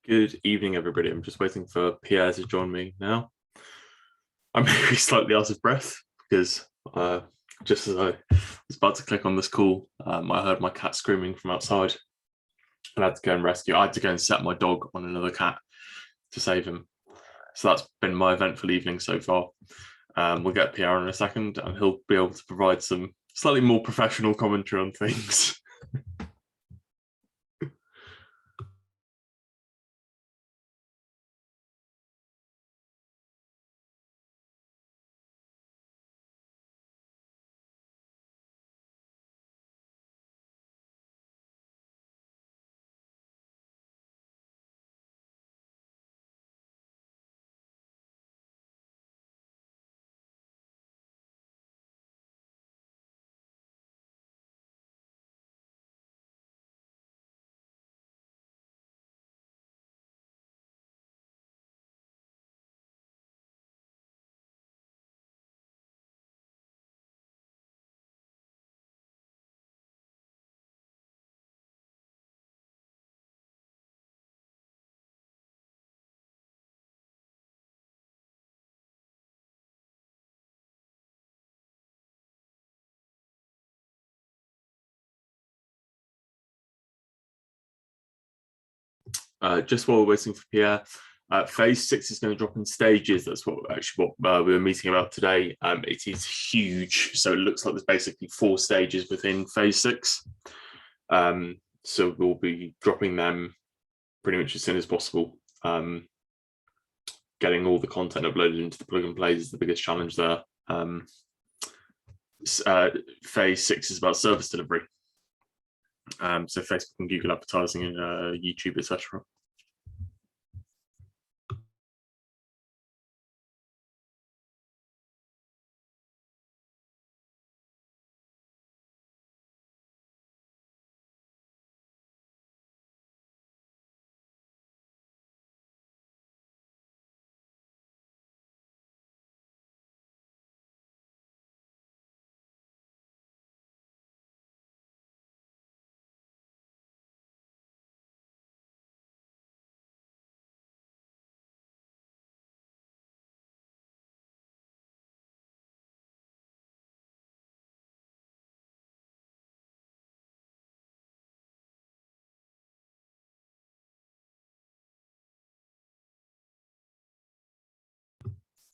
Good evening, everybody. I'm just waiting for Pierre to join me now. I'm maybe slightly out of breath because just as I was about to click on this call, I heard my cat screaming from outside. I had to go and rescue. I had to go and set my dog on another cat to save him. So that's been my eventful evening so far. We'll get Pierre in a second, and he'll be able to provide some slightly more professional commentary on things. Just while we're waiting for Pierre, phase 6 is going to drop in stages. That's what we were meeting about today. It is huge, so it looks like there's basically 4 stages within phase 6. So we'll be dropping them pretty much as soon as possible. Getting all the content uploaded into the plug and plays is the biggest challenge there. Phase 6 is about service delivery. So Facebook and Google advertising and YouTube, etc.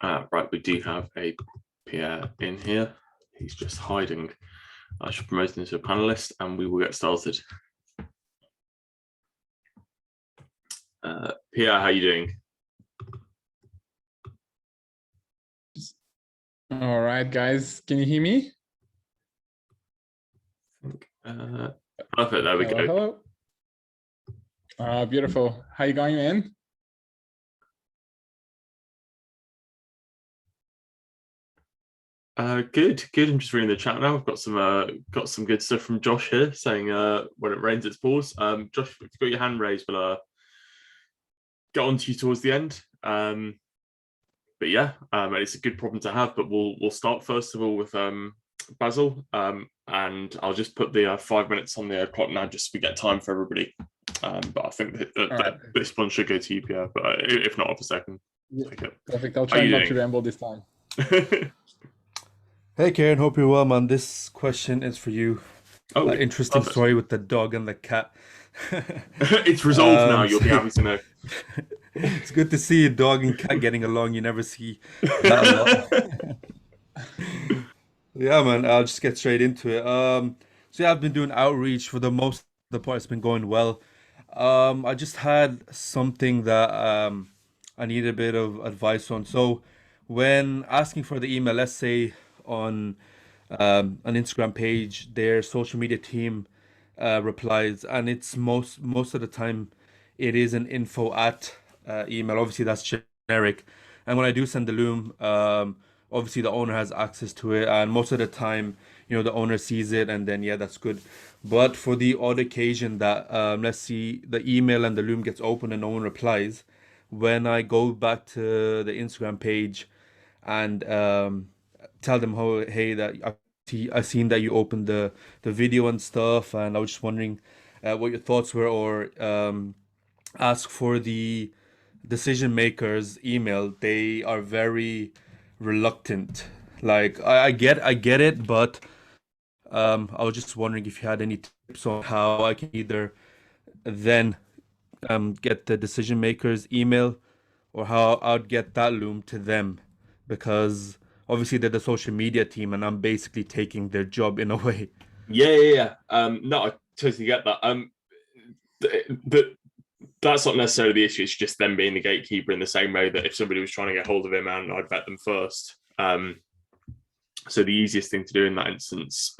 Right, we do have a Pierre in here. He's just hiding. I should promote him to a panelist and we will get started. Pierre, how are you doing? All right, guys, can you hear me? Perfect, there we go. Hello. Beautiful. How you going, man? Good. I'm just reading the chat now. I've got some good stuff from Josh here saying when it rains, it's pours. Josh, if you've got your hand raised, we'll get on to you towards the end. But yeah, it's a good problem to have. But we'll start first of all with Basil, and I'll just put the 5 minutes on the clock now, just so we get time for everybody. But I think that this one should go to you, Pierre. But if not, off a second. Perfect. I'll try not to ramble this time. Hey Karen, hope you're well, man. This question is for you. Oh, interesting story with the dog and the cat. It's resolved now. You'll be happy to know. It's good to see a dog and cat getting along. You never see that a lot. Yeah, man. I'll just get straight into it. So yeah, I've been doing outreach for the most of the part. It's been going well. I just had something that I need a bit of advice on. So when asking for the email, let's say on an Instagram page, their social media team replies, and it's most of the time it is an info at email. Obviously, that's generic. And when I do send the Loom, obviously the owner has access to it, and most of the time, the owner sees it, and then yeah, that's good. But for the odd occasion that let's see the email and the Loom gets open and no one replies, when I go back to the Instagram page and tell them, hey, that I seen that you opened the video and stuff, and I was just wondering what your thoughts were, or ask for the decision makers email, they are very reluctant. Like I get it, but I was just wondering if you had any tips on how I can either then get the decision makers email, or how I'd get that loom to them, because obviously they're the social media team and I'm basically taking their job in a way. Yeah. No, I totally get that. But that's not necessarily the issue. It's just them being the gatekeeper in the same way that if somebody was trying to get hold of him, and I'd vet them first. So the easiest thing to do in that instance,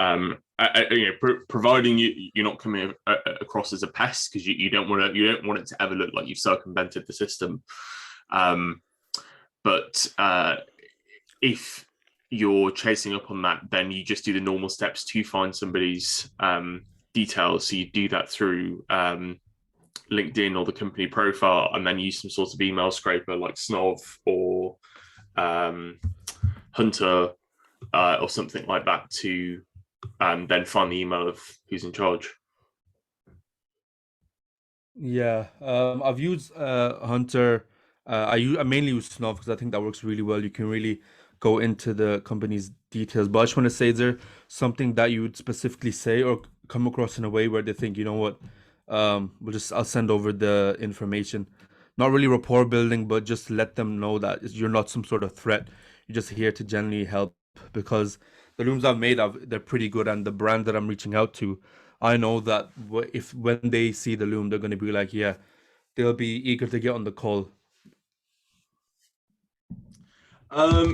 providing you're not coming across as a pest, because you don't want it to ever look like you've circumvented the system. But if you're chasing up on that, then you just do the normal steps to find somebody's details. So you do that through LinkedIn or the company profile, and then use some sort of email scraper like Snov or Hunter or something like that to then find the email of who's in charge. Yeah, I've used Hunter. I mainly use Snov because I think that works really well. You can really go into the company's details. But I just want to say, is there something that you would specifically say or come across in a way where they think, you know what, I'll send over the information. Not really rapport building, but just let them know that you're not some sort of threat. You're just here to genuinely help, because the looms I've made, they're pretty good, and the brand that I'm reaching out to, I know that if when they see the loom, they're going to be like, yeah, they'll be eager to get on the call.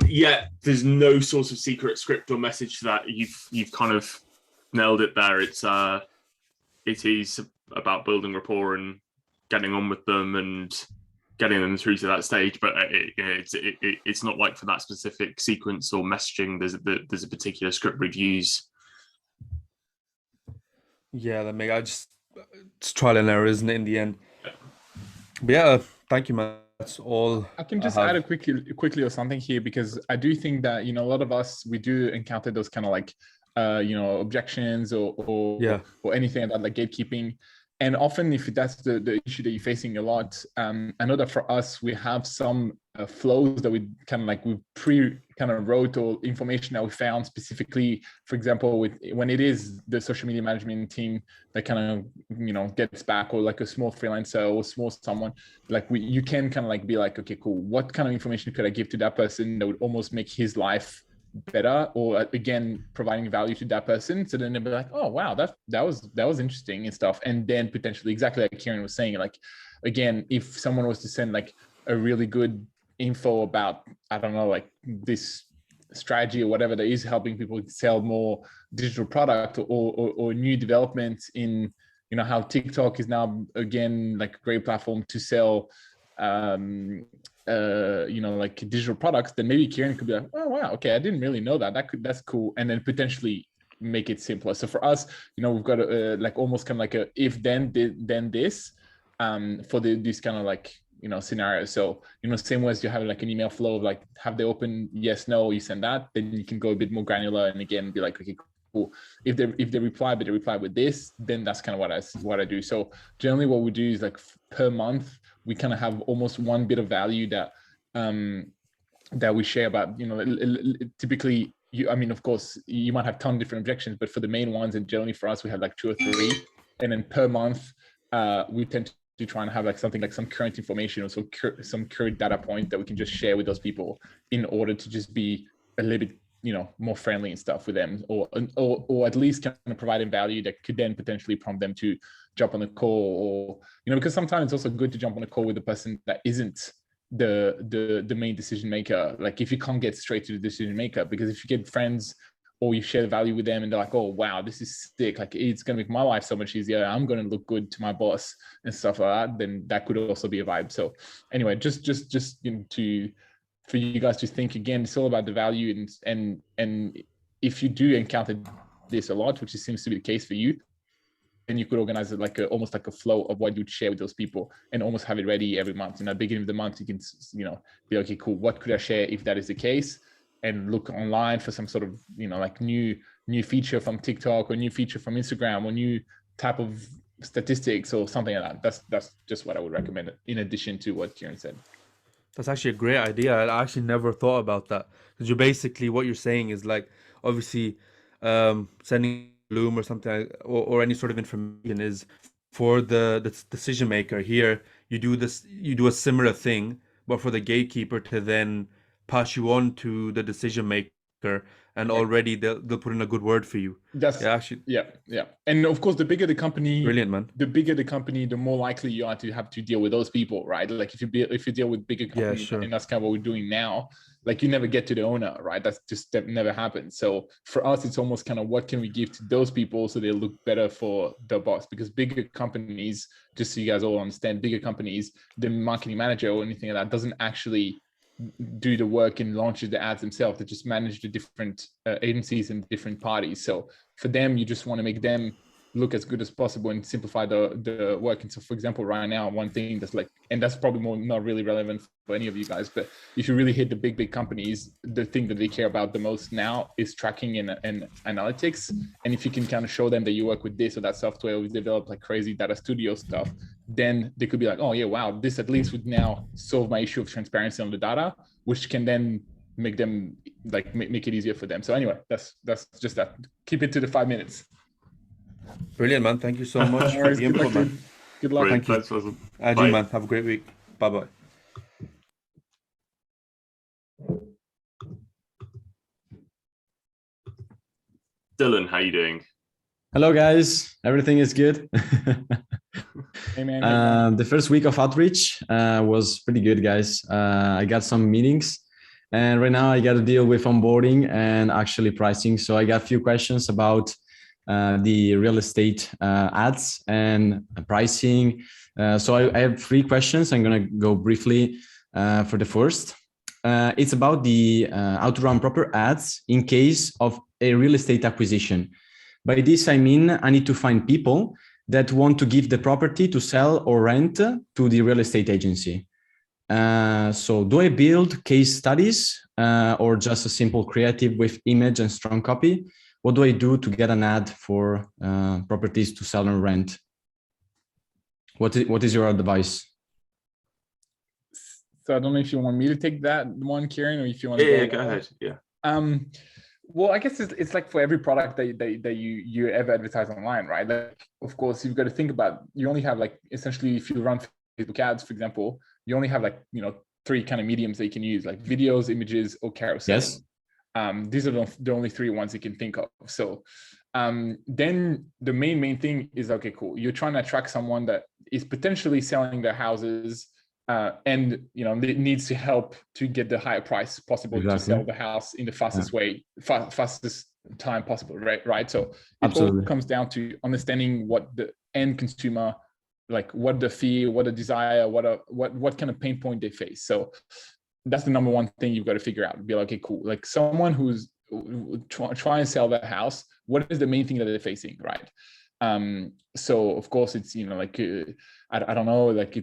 Yeah, there's no sort of secret script or message to that. You've kind of nailed it there. It is about building rapport and getting on with them and getting them through to that stage. But it's not like for that specific sequence or messaging, there's a particular script we'd use. Yeah, it's trial and error, isn't it, in the end? But yeah, thank you, man. That's all. I can just add quickly or something here, because I do think that, a lot of us, we do encounter those kind of like, objections or anything about like gatekeeping. And often if that's the issue that you're facing a lot, I know that for us, we have some flows that we wrote, or information that we found specifically, for example, when it is the social media management team that kind of, gets back, or like a small freelancer or small someone, like you can kind of like be like, okay, cool. What kind of information could I give to that person that would almost make his life better, or again providing value to that person? So then they'll be like, oh wow, that was interesting and stuff. And then potentially, exactly like Kieran was saying, like again, if someone was to send like a really good info about, I don't know, like this strategy or whatever that is helping people sell more digital product, or new developments in, how TikTok is now again like a great platform to sell like digital products, then maybe Kieran could be like, oh wow, okay, I didn't really know that's cool, and then potentially make it simpler. So for us, we've got like almost kind of like a if then this for this kind of like scenario. So same way as you have like an email flow of like, have they open, yes, no, you send that, then you can go a bit more granular and again be like, okay, cool, if they reply, but they reply with this, then that's kind of what I do. So generally what we do is like per month we kind of have almost one bit of value that that we share about, typically of course you might have a ton of different objections, but for the main ones, and generally for us, we have like 2 or 3, and then per month we tend to try and have like something like some current information or some current data point that we can just share with those people in order to just be a little bit more friendly and stuff with them, or at least kind of providing value that could then potentially prompt them to jump on the call, or because sometimes it's also good to jump on a call with the person that isn't the main decision maker. Like if you can't get straight to the decision maker, because if you get friends or you share the value with them and they're like, oh wow, this is sick, like it's gonna make my life so much easier, I'm gonna look good to my boss and stuff like that, then that could also be a vibe. So anyway, just for you guys to think again, it's all about the value, and if you do encounter this a lot, which seems to be the case for you, then you could organize it like almost like a flow of what you'd share with those people, and almost have it ready every month. And at the beginning of the month, you can be okay, cool, what could I share if that is the case, and look online for some sort of like new feature from TikTok, or new feature from Instagram, or new type of statistics or something like that. That's just what I would recommend in addition to what Kieran said. That's actually a great idea. I actually never thought about that. Because you're basically, what you're saying is like, obviously, sending Loom or something or any sort of information is for the decision maker. Here, you do a similar thing, but for the gatekeeper to then pass you on to the decision maker, and already they'll put in a good word for you. That's Yeah, actually, yeah. And of course, the bigger the company, brilliant, man. the bigger the company, the more likely you are to have to deal with those people, right? Like if you deal with bigger companies, sure. and that's kind of what we're doing now, like you never get to the owner, right? That's just that never happens. So for us, it's almost kind of what can we give to those people so they look better for the boss? Because bigger companies, just so you guys all understand, bigger companies, the marketing manager or anything like that doesn't actually do the work and launches the ads themselves. They just manage the different agencies and different parties. So for them, you just want to make them look as good as possible and simplify the work. And so, for example, right now, one thing that's like, and that's probably more not really relevant for any of you guys, but if you really hit the big companies, the thing that they care about the most now is tracking and analytics. And if you can kind of show them that you work with this or that software, or we develop like crazy data studio stuff, then they could be like, oh yeah, wow, this at least would now solve my issue of transparency on the data, which can then make them like make it easier for them. So anyway, that's just that. Keep it to the 5 minutes. Brilliant, man. Thank you so much for the input, man. Good luck. Brilliant. Thank you. Thanks, Awesome. Andrew, man. Have a great week. Bye-bye. Dylan, how you doing? Hello, guys. Everything is good. Hey, man. The first week of outreach was pretty good, guys. I got some meetings, and right now I got to deal with onboarding and actually pricing. So I got a few questions about the real estate ads and pricing. So I have 3 questions. I'm going to go briefly for the first. It's about the how to run proper ads in case of a real estate acquisition. By this, I mean, I need to find people that want to give the property to sell or rent to the real estate agency. So do I build case studies or just a simple creative with image and strong copy? What do I do to get an ad for properties to sell and rent? What is your advice? So I don't know if you want me to take that one, Kieran, or if you want to Yeah, go ahead. Yeah. Well, I guess it's like for every product that you ever advertise online, right? Like, of course, you've got to think about, you only have like, essentially, if you run Facebook ads, for example, you only have like, 3 kind of mediums that you can use, like videos, images, or carousel. Yes. These are the only 3 ones you can think of. So then the main thing is, okay, cool. You're trying to attract someone that is potentially selling their houses and needs to help to get the higher price possible to sell the house in the fastest way, fastest time possible, right? So it all comes down to understanding what the end consumer, like what the fear, what the desire, what kind of pain point they face. So that's the number one thing you've got to figure out. Be like, okay, cool. Like someone who's trying to sell their house, what is the main thing that they're facing, right? So of course it's I don't know, like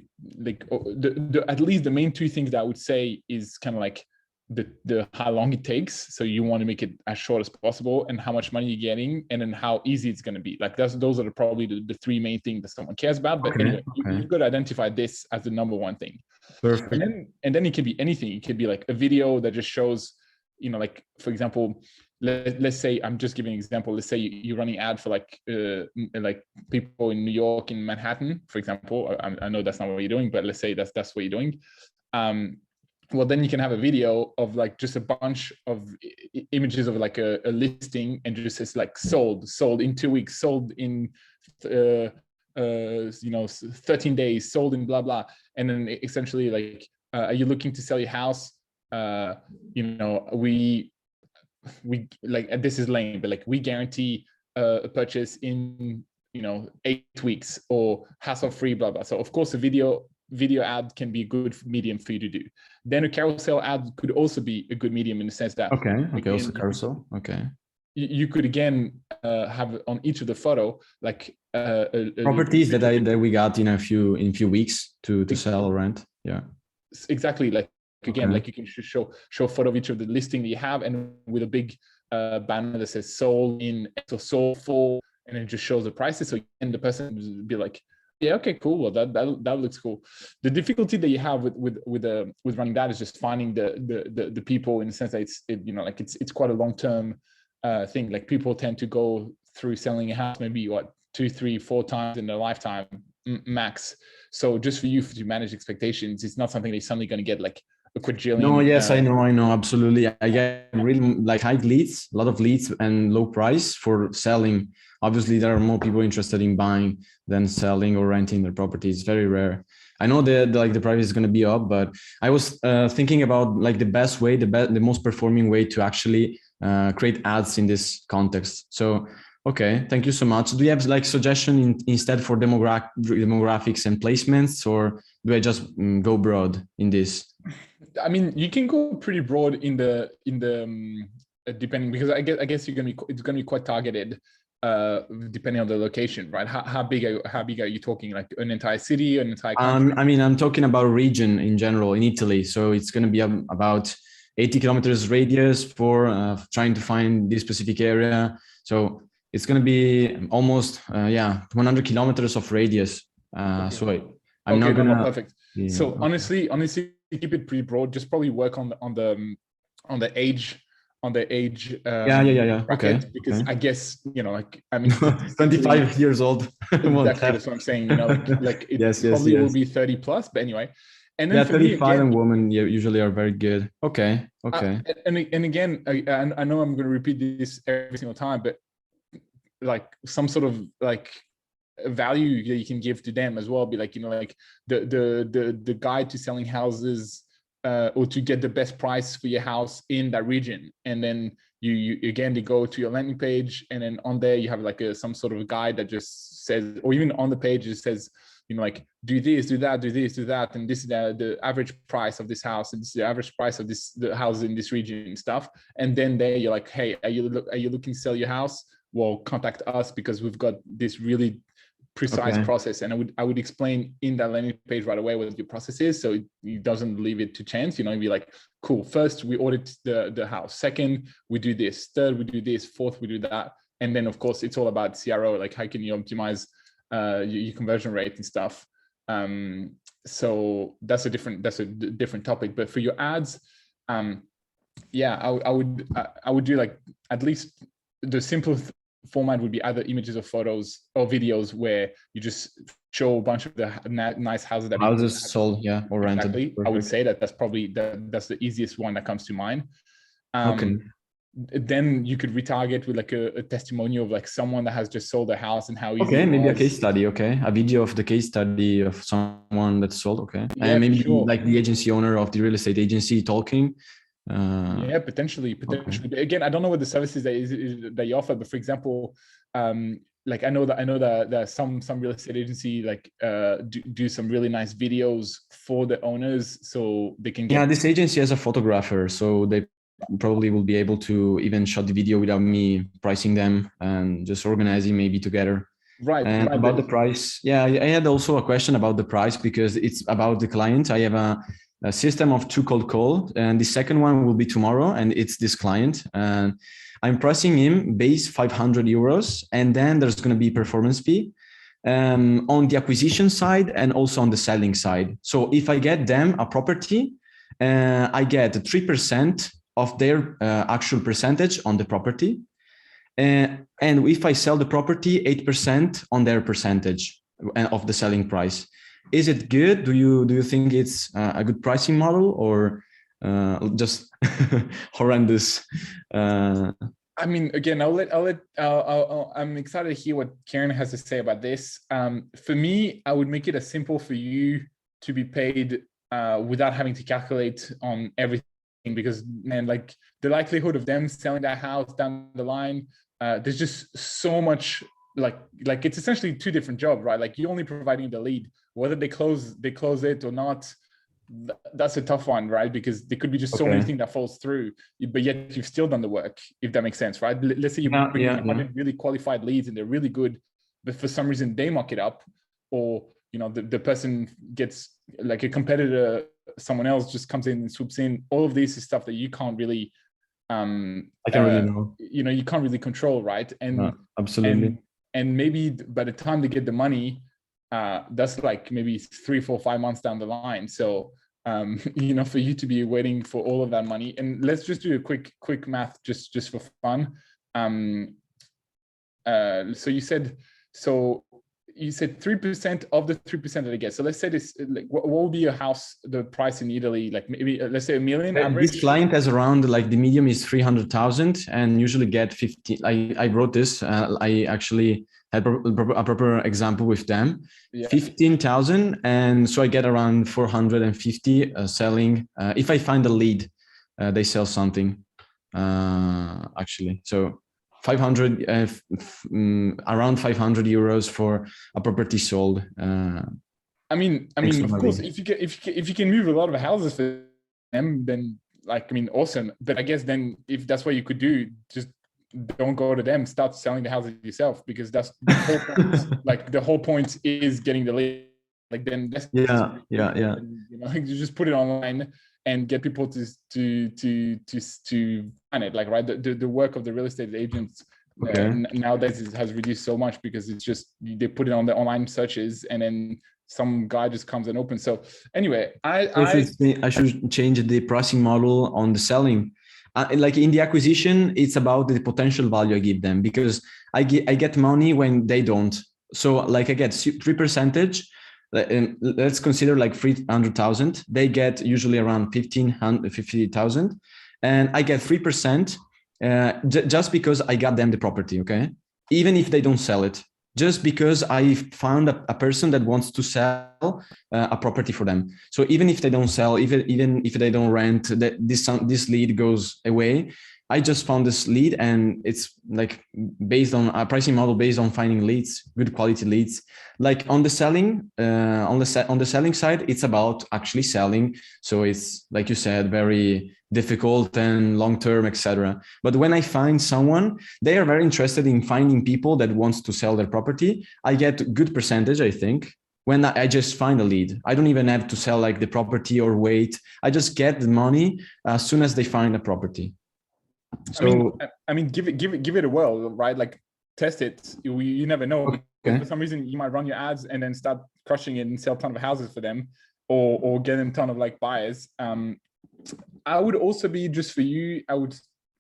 at least the main 2 things that I would say is kind of like the how long it takes. So you want to make it as short as possible, and how much money you're getting, and then how easy it's going to be. Like those are probably the 3 main things that someone cares about. But anyway, you've got to identify this as the number one thing. Perfect. And then it can be anything. It could be like a video that just shows, like for example, let's say, I'm just giving an example. Let's say you're running ad for like people in New York, in Manhattan, for example. I know that's not what you're doing, but let's say that's what you're doing. Well, then you can have a video of like just a bunch of images of like a listing, and just says like sold in 2 weeks, sold in 13 days, sold in blah blah. And then essentially like, are you looking to sell your house? We like, this is lame, but like we guarantee a purchase in 8 weeks, or hassle free, blah blah. So of course a video ad can be a good medium for you to do. Then a carousel ad could also be a good medium, in the sense that Also carousel. You could again have on each of the photo like properties that we got in a few weeks to sell or rent. Yeah, exactly. Like again, like you can show a photo of each of the listing that you have, and with a big banner that says sold in, so sold for and it just shows the prices. So and the person will be like, yeah, okay, cool. Well, that looks cool. The difficulty that you have with running that is just finding the people, in the sense that it's quite a long term thing. Like people tend to go through selling a house maybe 2, 3, 4 times in their lifetime max. So just for you to manage expectations, it's not something that you're suddenly going to get like a quadrillion. No, yes, I know, absolutely. I get really like high leads, a lot of leads and low price for selling. Obviously, there are more people interested in buying than selling or renting their property. It's very rare. I know the price is going to be up, but I was thinking about like the best way, the most performing way to actually create ads in this context. So, okay, thank you so much. Do you have like suggestion instead for demographics and placements, or do I just go broad in this? I mean, you can go pretty broad in the depending, because I guess it's gonna be quite targeted depending on the location, right? How big are you talking? Like an entire city, an entire country? I mean, I'm talking about region in general in Italy. So it's going to be about 80 kilometers radius for trying to find this specific area. So it's going to be almost 100 kilometers of radius. Okay. So I'm not going to. Perfect. Yeah, so okay. honestly, keep it pretty broad. Just probably work on the age. Bracket, okay. Because okay. I guess, like, I mean, 25 years old. Exactly, that's what I'm saying. Like it probably will be 30 plus, but anyway. And then 35 and women usually are very good. Okay. And again, I know I'm going to repeat this every single time, but like some sort of like value that you can give to them as well. Be like, like the guide to selling houses. Or to get the best price for your house in that region, and then you again, they go to your landing page, and then on there you have like some sort of a guide that just says, or even on the page it says, like do this, do that, do this, do that, and this is the average price of this house, and this is the average price of the house in this region and stuff. And then there you're like, hey, are you looking to sell your house? Well, contact us because we've got this really precise process, and I would explain in that landing page right away what your process is, so it doesn't leave it to chance. Be like, cool, first we audit the house, second we do this, third we do this, fourth we do that, and then of course it's all about CRO, like how can you optimize your conversion rate and stuff. So that's a different topic. But for your ads, I would do like at least the simple format would be either images or photos or videos where you just show a bunch of the nice houses that sold, or rented. Exactly. I would say that's probably that's the easiest one that comes to mind. Then you could retarget with like a testimonial of like someone that has just sold a house and how easy maybe a case study. A video of the case study of someone that sold. And maybe like the agency owner of the real estate agency talking. Potentially. But again, I don't know what the services that you offer, but for example, like I know that some real estate agency like do some really nice videos for the owners, so they can get. This agency has a photographer, so they probably will be able to even shot the video without me pricing them and just organizing maybe together. Right. And about the price, I had also a question about the price because it's about the client. I have a system of 2 cold call, and the second one will be tomorrow, and it's this client, and I'm pricing him base 500 euros, and then there's going to be performance fee on the acquisition side and also on the selling side. So if I get them a property, I get 3% of their actual percentage on the property, and if I sell the property, 8% on their percentage of the selling price. Is it good? Do you think it's a good pricing model, or just horrendous? I mean, again, I'm excited to hear what Kieran has to say about this. For me, I would make it as simple for you to be paid without having to calculate on everything, because man, like the likelihood of them selling that house down the line, there's just so much. Like it's essentially 2 different jobs, right? Like you're only providing the lead. Whether they close it or not, that's a tough one, right? Because there could be just so many things that falls through, but yet you've still done the work, if that makes sense, right? Let's say you bring 100 really qualified leads and they're really good, but for some reason they muck it up, or the person gets like a competitor, someone else just comes in and swoops in. All of this is stuff that you can't really I can't really know. You can't really control, right? And absolutely. and maybe by the time they get the money, that's like maybe 3, 4, 5 months down the line. So you know, for you to be waiting for all of that money, and let's just do a quick math just for fun. So you said 3% of the 3% that they get. So let's say this, like, what will be a house, the price in Italy? Like maybe let's say $1 million average. This client has around, like, the medium is 300,000 and usually get 50. I wrote this. I actually had a proper example with them. Yeah. 15,000, and so I get around 450 selling. If I find a lead, they sell something. Actually, so 500, around 500 euros for a property sold. I mean, of course, if you can move a lot of houses for them, then, like, I mean, awesome. But I guess then, if that's what you could do, just don't go to them. Start selling the houses yourself, because that's the whole point. Like, the whole point is getting the lead. Like, then that's yeah. You know, you just put it online and get people to find it. Like, right, the work of the real estate agents nowadays has reduced so much, because it's just, they put it on the online searches, and then some guy just comes and opens. So anyway, I should change the pricing model on the selling. Like in the acquisition, it's about the potential value I give them, because I get money when they don't. So, like, I get 3%. Let's consider like 300,000. They get usually around 50,000, and I get 3% just because I got them the property. Okay, even if they don't sell it, just because I found a person that wants to sell a property for them. So even if they don't sell, even if they don't rent, that this lead goes away. I just found this lead, and it's like based on a pricing model based on finding leads, good quality leads. Like on the selling, on the selling side, it's about actually selling. So it's, like you said, very difficult and long term, etc. But when I find someone, they are very interested in finding people that wants to sell their property. I get good percentage, I think. When I just find a lead, I don't even have to sell like the property or wait. I just get the money as soon as they find a property. So I mean, give it a whirl, right? Like, test it. You never know. Okay. For some reason, you might run your ads and then start crushing it and sell a ton of houses for them, or get them a ton of like buyers. I would also be, just for you, I would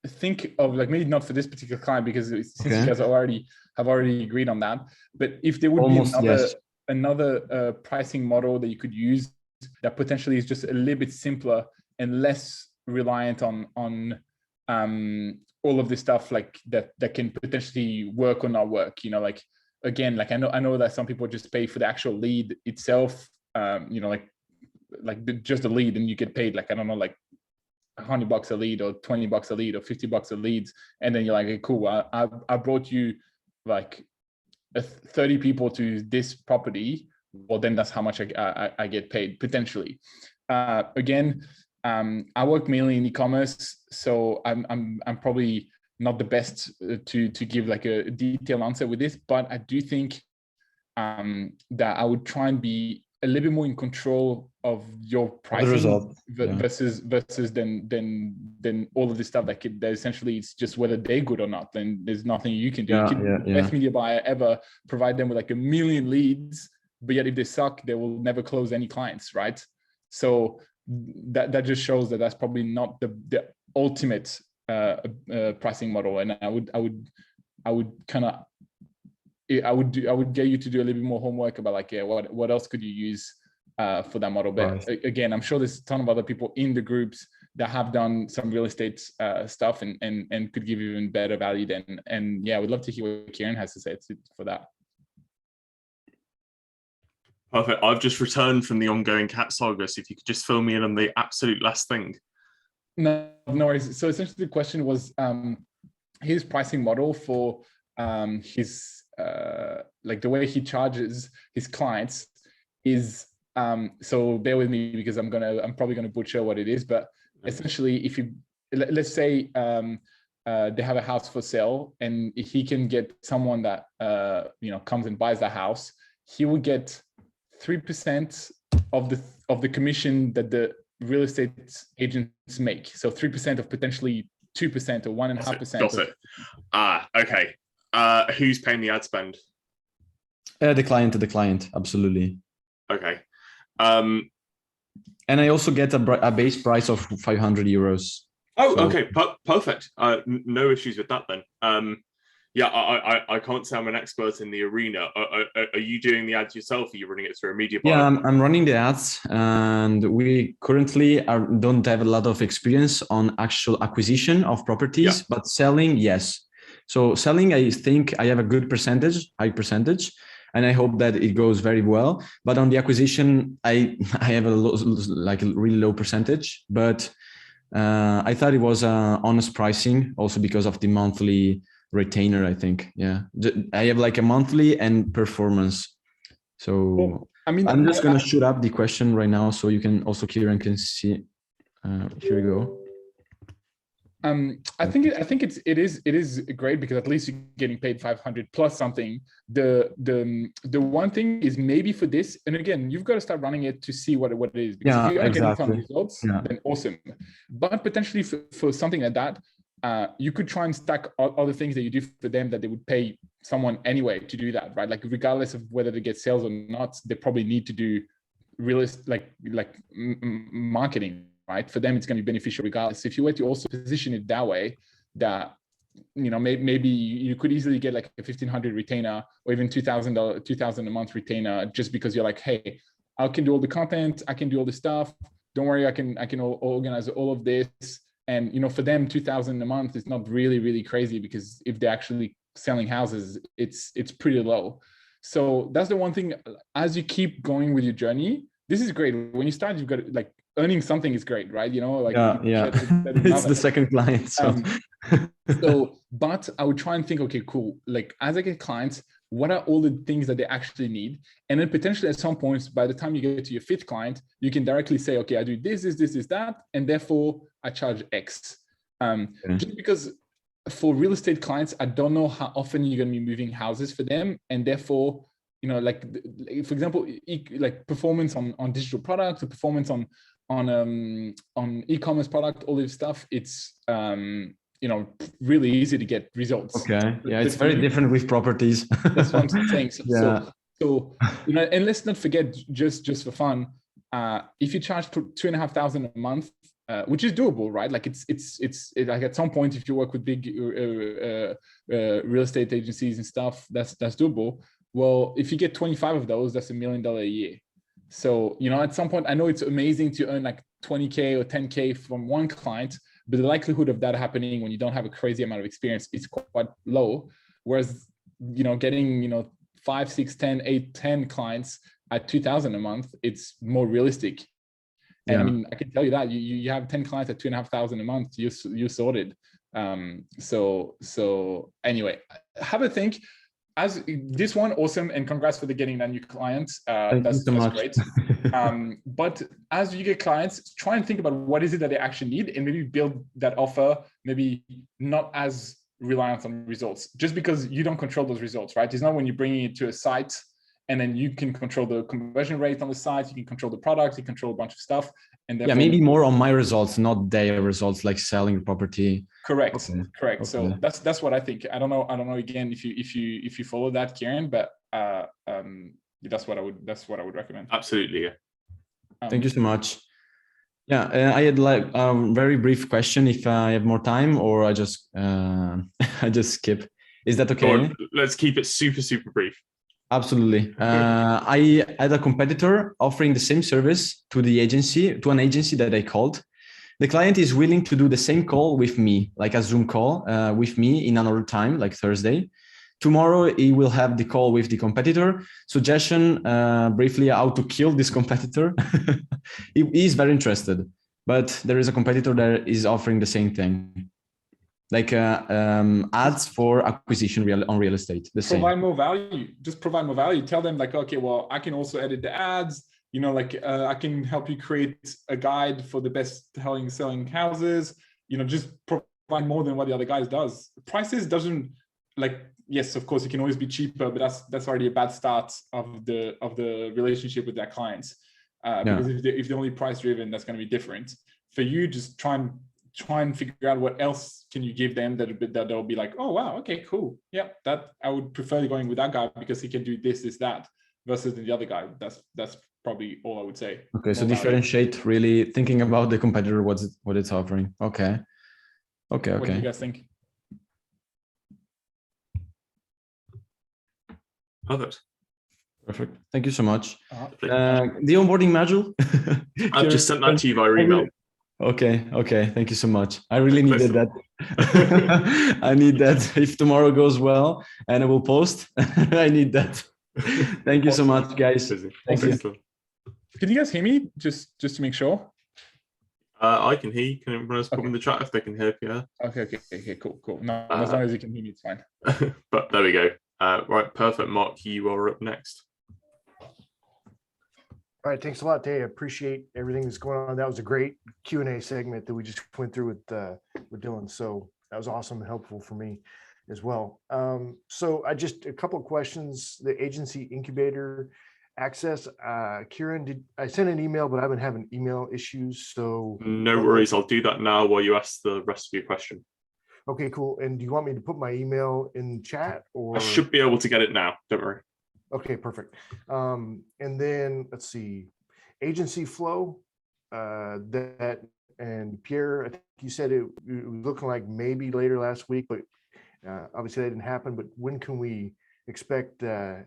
think of, like, maybe not for this particular client, because since you guys have already agreed on that. But if there would be another pricing model that you could use that potentially is just a little bit simpler and less reliant on all of this stuff, like that can potentially work or not work. You know, like, again, like, I know that some people just pay for the actual lead itself. You know, like just a lead, and you get paid, like, I don't know, like $100 a lead, or $20 a lead, or $50 a lead, and then you're like, hey, cool, I brought you like 30 people to this property. Well, then that's how much I get paid potentially. Again, I work mainly in e-commerce, so I'm probably not the best to give like a detailed answer with this, but I do think that I would try and be a little bit more in control of your pricing versus than all of this stuff that essentially it's just whether they're good or not. Then there's nothing you can do. Best media buyer ever, provide them with like 1 million leads, but yet if they suck, they will never close any clients, right? So that just shows that that's probably not the ultimate pricing model. And I would get you to do a little bit more homework about like, what else could you use for that model. But again, I'm sure there's a ton of other people in the groups that have done some real estate stuff and could give you even better value then. And yeah, I would love to hear what Kieran has to say for that. Perfect. I've just returned from the ongoing cat saga, so if you could just fill me in on the absolute last thing. No worries. So essentially the question was his pricing model for his like the way he charges his clients is so bear with me because I'm probably gonna butcher what it is, but essentially if you let's say they have a house for sale and he can get someone that comes and buys the house, he will get 3% of the commission that the real estate agents make. So 3% of potentially 2% or 1.5%. Got it. Okay. Who's paying the ad spend? The client, absolutely. Okay. And I also get a base price of 500 euros. Oh, So- okay, perfect. No issues with that then. Yeah, I can't say I'm an expert in the arena. Are you doing the ads yourself? Are you running it through a media buyer? Yeah, I'm running the ads, and we currently don't have a lot of experience on actual acquisition of properties, but selling, yes. So selling, I think I have a good percentage, high percentage, and I hope that it goes very well. But on the acquisition, I have a really low percentage. But I thought it was honest pricing, also because of the monthly retainer. I think, yeah, I have like a monthly and performance. So Well, I mean, I'm just gonna shoot up the question right now, so you can also, Kieran, can see. Here we go. I think it is great because at least you're getting paid 500 plus something. The one thing is maybe for this, and again, you've got to start running it to see what it is. Because if you are getting some results, then awesome. But potentially for something like that, you could try and stack all the things that you do for them that they would pay someone anyway to do that, right? Like regardless of whether they get sales or not, they probably need to do marketing. Right, for them it's going to be beneficial regardless. If you were to also position it that way, that maybe you could easily get like a 1,500 retainer or even $2,000 a month retainer, just because you're like, hey, I can do all the content, I can do all the stuff. Don't worry, I can organize all of this. And for them, 2,000 a month is not really crazy, because if they're actually selling houses, it's pretty low. So that's the one thing. As you keep going with your journey, this is great. When you start, you've got like earning something is great, right? Yeah. It's the second client. So. But I would try and think, okay, cool. Like as I get clients, what are all the things that they actually need? And then potentially at some points, by the time you get to your fifth client, you can directly say, okay, I do this, that, and therefore I charge X. Just because for real estate clients, I don't know how often you're going to be moving houses for them, and therefore, like for example, like performance on digital products, or performance on e-commerce product, all this stuff, it's really easy to get results. Okay, yeah, it's very different with properties. That's what I'm saying. Yeah. So and let's not forget, just for fun, if you charge 2,500 a month, which is doable, right? Like it's like at some point, if you work with big real estate agencies and stuff, that's doable. Well, if you get 25 of those, that's $1 million a year. So, at some point, I know it's amazing to earn like 20K or 10K from one client, but the likelihood of that happening when you don't have a crazy amount of experience is quite low. Whereas, getting, 5, 6, 10, 8, 10 clients at 2,000 a month, it's more realistic. And I mean, I can tell you that you have 10 clients at 2,500 a month, you sorted. So anyway, have a think. As this one, awesome, and congrats for getting that new client. That's great. But as you get clients, try and think about what is it that they actually need, and maybe build that offer, maybe not as reliant on results, just because you don't control those results, right? It's not when you're bringing it to a site and then you can control the conversion rate on the site, you can control the product, you control a bunch of stuff. And maybe more on my results, not their results, like selling property. Correct. Okay. Correct. Okay. So that's what I think. I don't know again if you follow that, Kieran, but that's what I would recommend. Absolutely, yeah. Thank you so much. Yeah, I had like a very brief question. If I have more time, or I just skip. Is that okay? Go on, let's keep it super brief. Absolutely. I had a competitor offering the same service to an agency that I called. The client is willing to do the same call with me, like a Zoom call with me in another time, like Thursday. Tomorrow, he will have the call with the competitor. Suggestion, briefly, how to kill this competitor. He is very interested, but there is a competitor that is offering the same thing. Like ads for acquisition on real estate. Provide more value. Just provide more value. Tell them like, okay, well, I can also edit the ads. I can help you create a guide for the best selling houses. Just provide more than what the other guys does. Prices doesn't yes, of course, it can always be cheaper, but that's already a bad start of the relationship with their clients. Because if they're only price driven, that's going to be different. For you, just try and try and figure out what else can you give them that they'll be like, oh wow, okay, cool, yeah, that I would prefer going with that guy because he can do this, that, versus the other guy. That's probably all I would say. Okay, so More about it. differentiate, really thinking about the competitor, what it's offering. Okay. What do you Okay. guys think? Perfect. Perfect. Thank you so much. Uh-huh. The onboarding module. I've just sent that to you via email. Okay. Thank you so much. I really needed Listen. that. I need that. If tomorrow goes well and I will post, I need that. Thank you so much, guys. Thank you. Excellent. Can you guys hear me? Just to make sure. I can hear you. Can everyone else put Okay. in the chat if they can hear Pierre? Okay, cool. No, as long as you can hear me, it's fine. But there we go. Right, perfect. Mark, you are up next. All right, thanks a lot, Tay. I appreciate everything that's going on. That was a great Q&A segment that we just went through with Dylan. So that was awesome and helpful for me as well. So I just a couple of questions. The agency incubator access, Kieran, I sent an email, but I've been having email issues. So No worries. I'll do that now while you ask the rest of your question. okay, cool. And do you want me to put my email in chat or? I should be able to get it now. Don't worry. Okay, perfect. And then let's see, agency flow, that, and Pierre, I think you said it was looking like maybe later last week, but obviously that didn't happen. But when can we expect the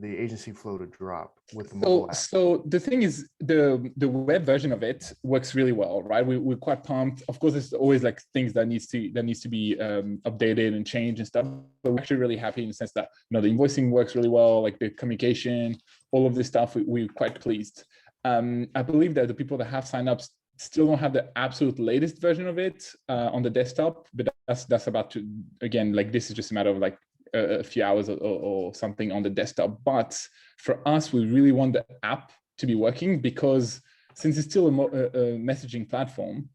agency flow to drop with the mobile app? So the thing is, the web version of it works really well, right? We're quite pumped. Of course, there's always like things that needs to be updated and changed and stuff. But we're actually really happy in the sense that the invoicing works really well, like the communication, all of this stuff. We're quite pleased. I believe that the people that have signed up still don't have the absolute latest version of it on the desktop, but that's about to, again, like this is just a matter of like a few hours or something on the desktop. But for us, we really want the app to be working because since it's still a messaging platform,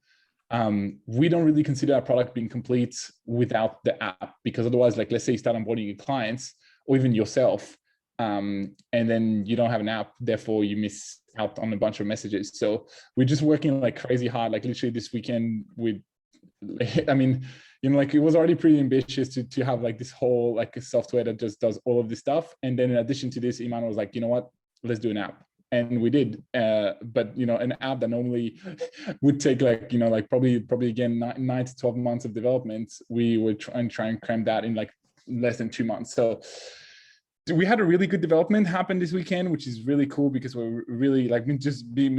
we don't really consider our product being complete without the app, because otherwise, like let's say you start onboarding your clients or even yourself, and then you don't have an app, therefore you miss out on a bunch of messages. So we're just working like crazy hard, like literally this weekend with, I mean, like it was already pretty ambitious to have like this whole like a software that just does all of this stuff. And then in addition to this, Iman was like, you know what, let's do an app. And we did, but an app that normally would take like, like probably again, 9 to 12 months of development, we would try and cram that in like less than 2 months. So we had a really good development happen this weekend, which is really cool because we're really like me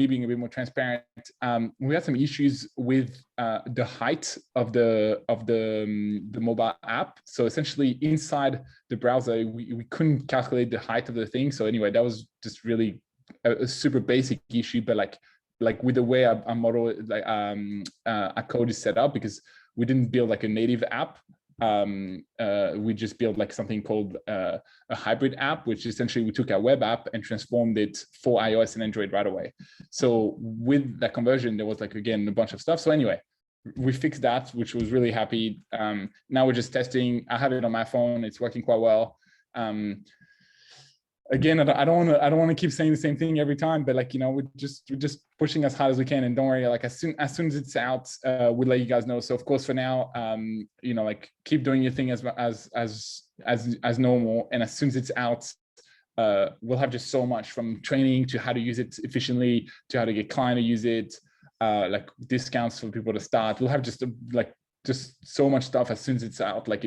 being a bit more transparent. We had some issues with the height of the mobile app. So essentially inside the browser, we couldn't calculate the height of the thing. So anyway, that was just really a super basic issue, but like with the way our model, like our code is set up, because we didn't build like a native app. We just built like something called a hybrid app, which essentially we took our web app and transformed it for iOS and Android right away. So with that conversion, there was like, again, a bunch of stuff. So anyway, we fixed that, which was really happy. Now we're just testing. I have it on my phone. It's working quite well. Again, I don't want to keep saying the same thing every time, but like, we're just pushing as hard as we can. And don't worry, like as soon as it's out, we'll let you guys know. So of course, for now, like keep doing your thing as normal. And as soon as it's out, we'll have just so much, from training to how to use it efficiently, to how to get client to use it, like discounts for people to start. We'll have just so much stuff as soon as it's out, like,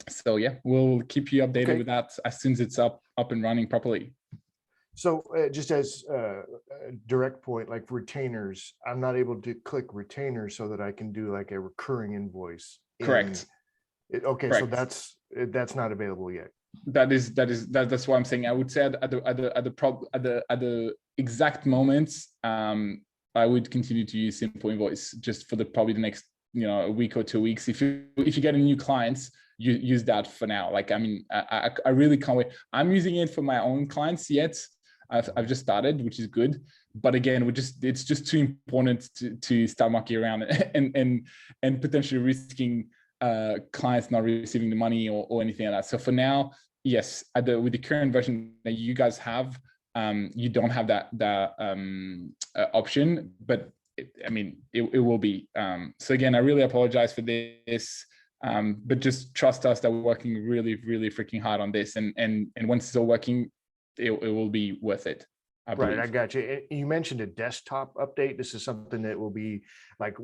so yeah, we'll keep you updated with that as soon as it's up and running properly. So just as a direct point, like retainers, I'm not able to click retainers so that I can do like a recurring invoice. Correct. Okay, Correct. So that's not available yet. That's why I'm saying I would say at the exact moments, I would continue to use Simple Invoice just for probably the next a week or 2 weeks. If you get any new clients, you use that for now. Like, I mean, I really can't wait. I'm using it for my own clients yet. I've just started, which is good. But again, it's just too important to start mucking around and potentially risking clients not receiving the money or anything like that. So for now, yes, with the current version that you guys have, you don't have that option. But it will be. So again, I really apologize for this. But just trust us that we're working really, really freaking hard on this. And once it's all working, it will be worth it. Right, I got you. You mentioned a desktop update. This is something that will be like,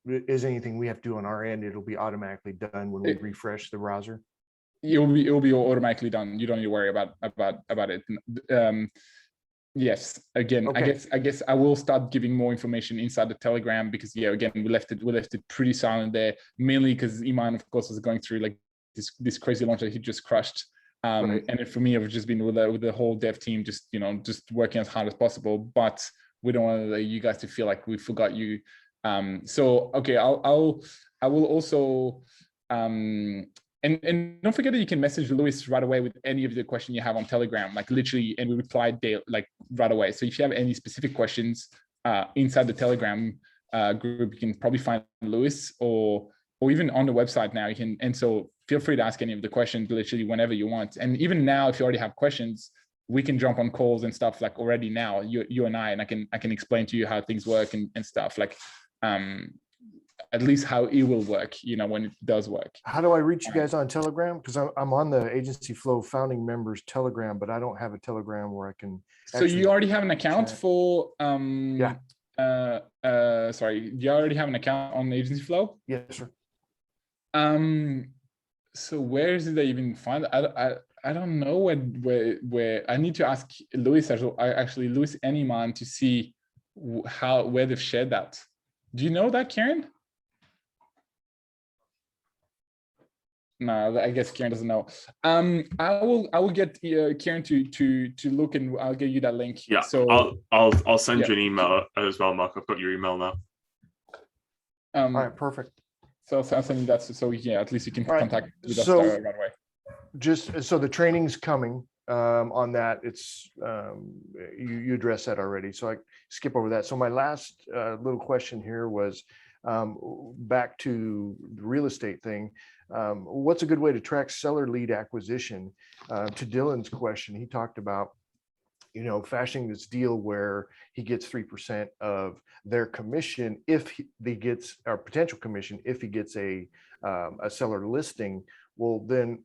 is anything we have to do on our end? It'll be automatically done when we refresh the browser. It will be automatically done. You don't need to worry about it. Yes. Again, okay. I guess I will start giving more information inside the Telegram, because again, we left it pretty silent there, mainly because Iman, of course, was going through like this crazy launch that he just crushed. Right. And for me, I've just been with the whole dev team, just working as hard as possible. But we don't want you guys to feel like we forgot you. So okay, I will also and don't forget that you can message Lewis right away with any of the questions you have on Telegram, like literally, and we reply like right away. So if you have any specific questions inside the Telegram group, you can probably find Lewis or even on the website now. You can, and so feel free to ask any of the questions literally whenever you want. And even now, if you already have questions, we can jump on calls and stuff like already now, you and I can explain to you how things work and stuff like at least how it will work, when it does work. How do I reach you guys on Telegram? Because I'm on the Agency Flow founding members Telegram, but I don't have a Telegram where I can. So you already have an account for yeah. Sorry, you already have an account on Agency Flow? Yes, sir. So where is it that you even find it? I don't know where I need to ask Lewis, actually Lewis and Iman, to see where they've shared that. Do you know that, Kieran? No, I guess Kieran doesn't know. I will get Kieran to look, and I'll get you that link. Yeah. So I'll send you an email as well, Mark. I've got your email now. All right, perfect. So I'll send you that. So yeah, at least you can contact with us right away. Just so the training's coming on that. It's you addressed that already, so I skip over that. So my last little question here was back to the real estate thing. What's a good way to track seller lead acquisition? To Dylan's question, he talked about fashioning this deal where he gets 3% of their commission if he gets, or potential commission if he gets a seller listing. Well, then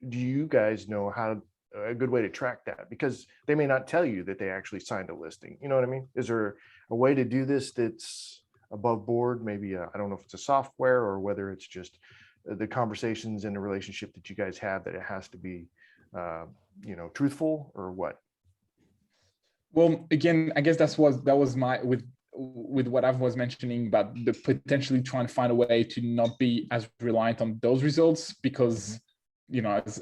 do you guys know how a good way to track that? Because they may not tell you that they actually signed a listing. You know what I mean? Is there a way to do this that's above board? Maybe I don't know if it's a software or whether it's just the conversations and the relationship that you guys have, that it has to be truthful, or what? Well, again, I guess that was my with what I was mentioning about the potentially trying to find a way to not be as reliant on those results, because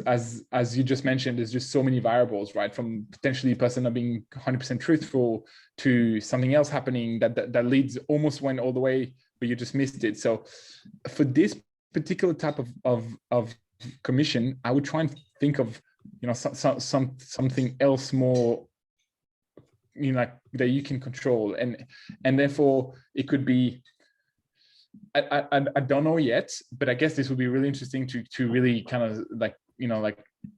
as you just mentioned, there's just so many variables, right? From potentially a person not being 100% truthful to something else happening that leads almost went all the way, but you just missed it. So for this particular type of commission, I would try and think of something else more that you can control, and therefore it could be, I don't know yet, but I guess this would be really interesting to really kind of like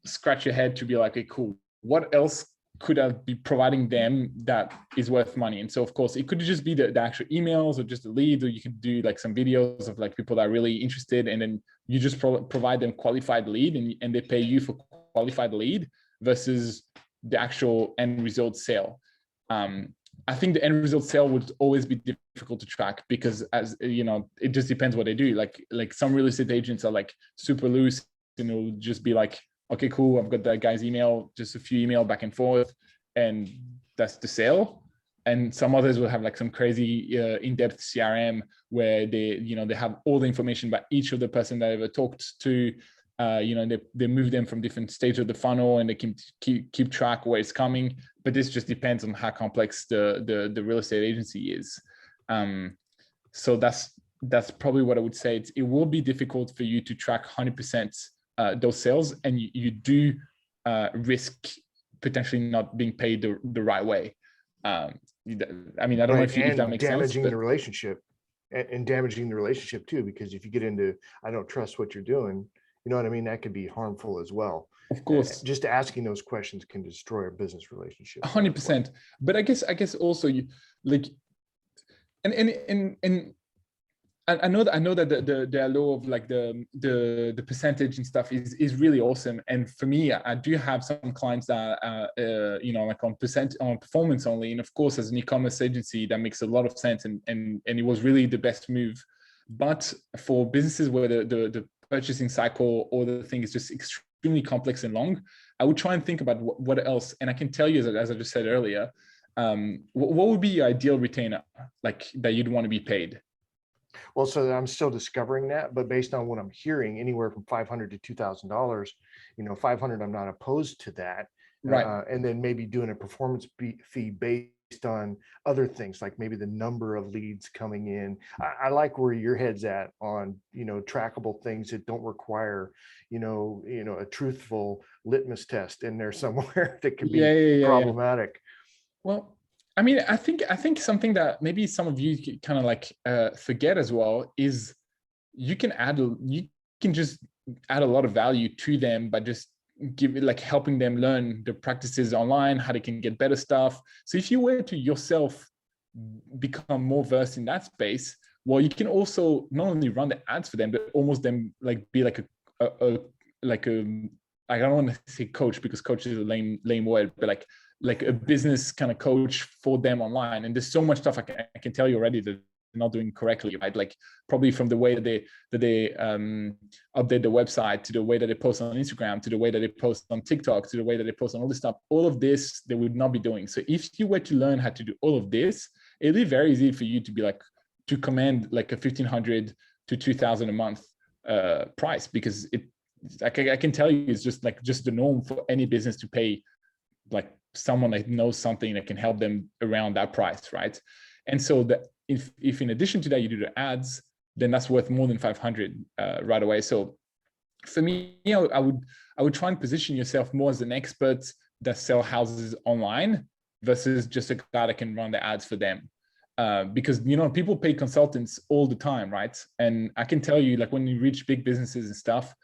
scratch your head to be like, okay, cool, what else could I be providing them that is worth money? And so of course it could just be the actual emails or just the leads, or you could do like some videos of like people that are really interested, and then you just provide them qualified lead, and they pay you for qualified lead versus the actual end result sale. I think the end result sale would always be difficult to track, because as it just depends what they do. Like some real estate agents are like super loose, and it'll just be like, okay, cool, I've got that guy's email, just a few email back and forth, and that's the sale. And some others will have like some crazy in-depth CRM where they have all the information about each of the person that ever talked to. They move them from different stages of the funnel, and they can keep track where it's coming. But this just depends on how complex the real estate agency is. So that's probably what I would say. It will be difficult for you to track 100% those sales, and you do risk potentially not being paid the right way. I don't know if that makes sense. Damaging the relationship, and damaging the relationship too, because if you get into, I don't trust what you're doing, you know what I mean? That could be harmful as well. Of course. Just asking those questions can destroy a business relationship. 100%. But I guess also And I know that the allure of like the percentage and stuff is really awesome. And for me, I do have some clients that are like on performance only. And of course, as an e-commerce agency, that makes a lot of sense, and it was really the best move. But for businesses where the purchasing cycle or the thing is just extremely complex and long, I would try and think about what else. And I can tell you, as I just said earlier, what would be your ideal retainer, like that you'd want to be paid? Well, so I'm still discovering that, but based on what I'm hearing, anywhere from $500 to $2,000, 500, I'm not opposed to that. Right. And then maybe doing a performance fee based on other things, like maybe the number of leads coming in. I like where your head's at on, trackable things that don't require, a truthful litmus test in there somewhere that could be problematic. Well, I mean, I think something that maybe some of you kind of like forget as well is you can just add a lot of value to them by just helping them learn the practices online, how they can get better stuff. So if you were to yourself become more versed in that space, well, you can also not only run the ads for them, but almost them like be like I don't want to say coach, because coach is a lame word, but like a business kind of coach for them online. And there's so much stuff I can tell you already that they're not doing correctly, right? Like probably from the way that they update the website, to the way that they post on Instagram, to the way that they post on TikTok, to the way that they post on all this stuff. All of this they would not be doing. So if you were to learn how to do all of this, it'd be very easy for you to be like to command like a $1,500 to $2,000 a month price, because I can tell you it's just the norm for any business to pay like someone that knows something that can help them around that price, right? And so that if in addition to that you do the ads, then that's worth more than 500 right away. So for me, I would try and position yourself more as an expert that sell houses online versus just a guy that can run the ads for them. Because people pay consultants all the time, right? And I can tell you, like when you reach big businesses and stuff,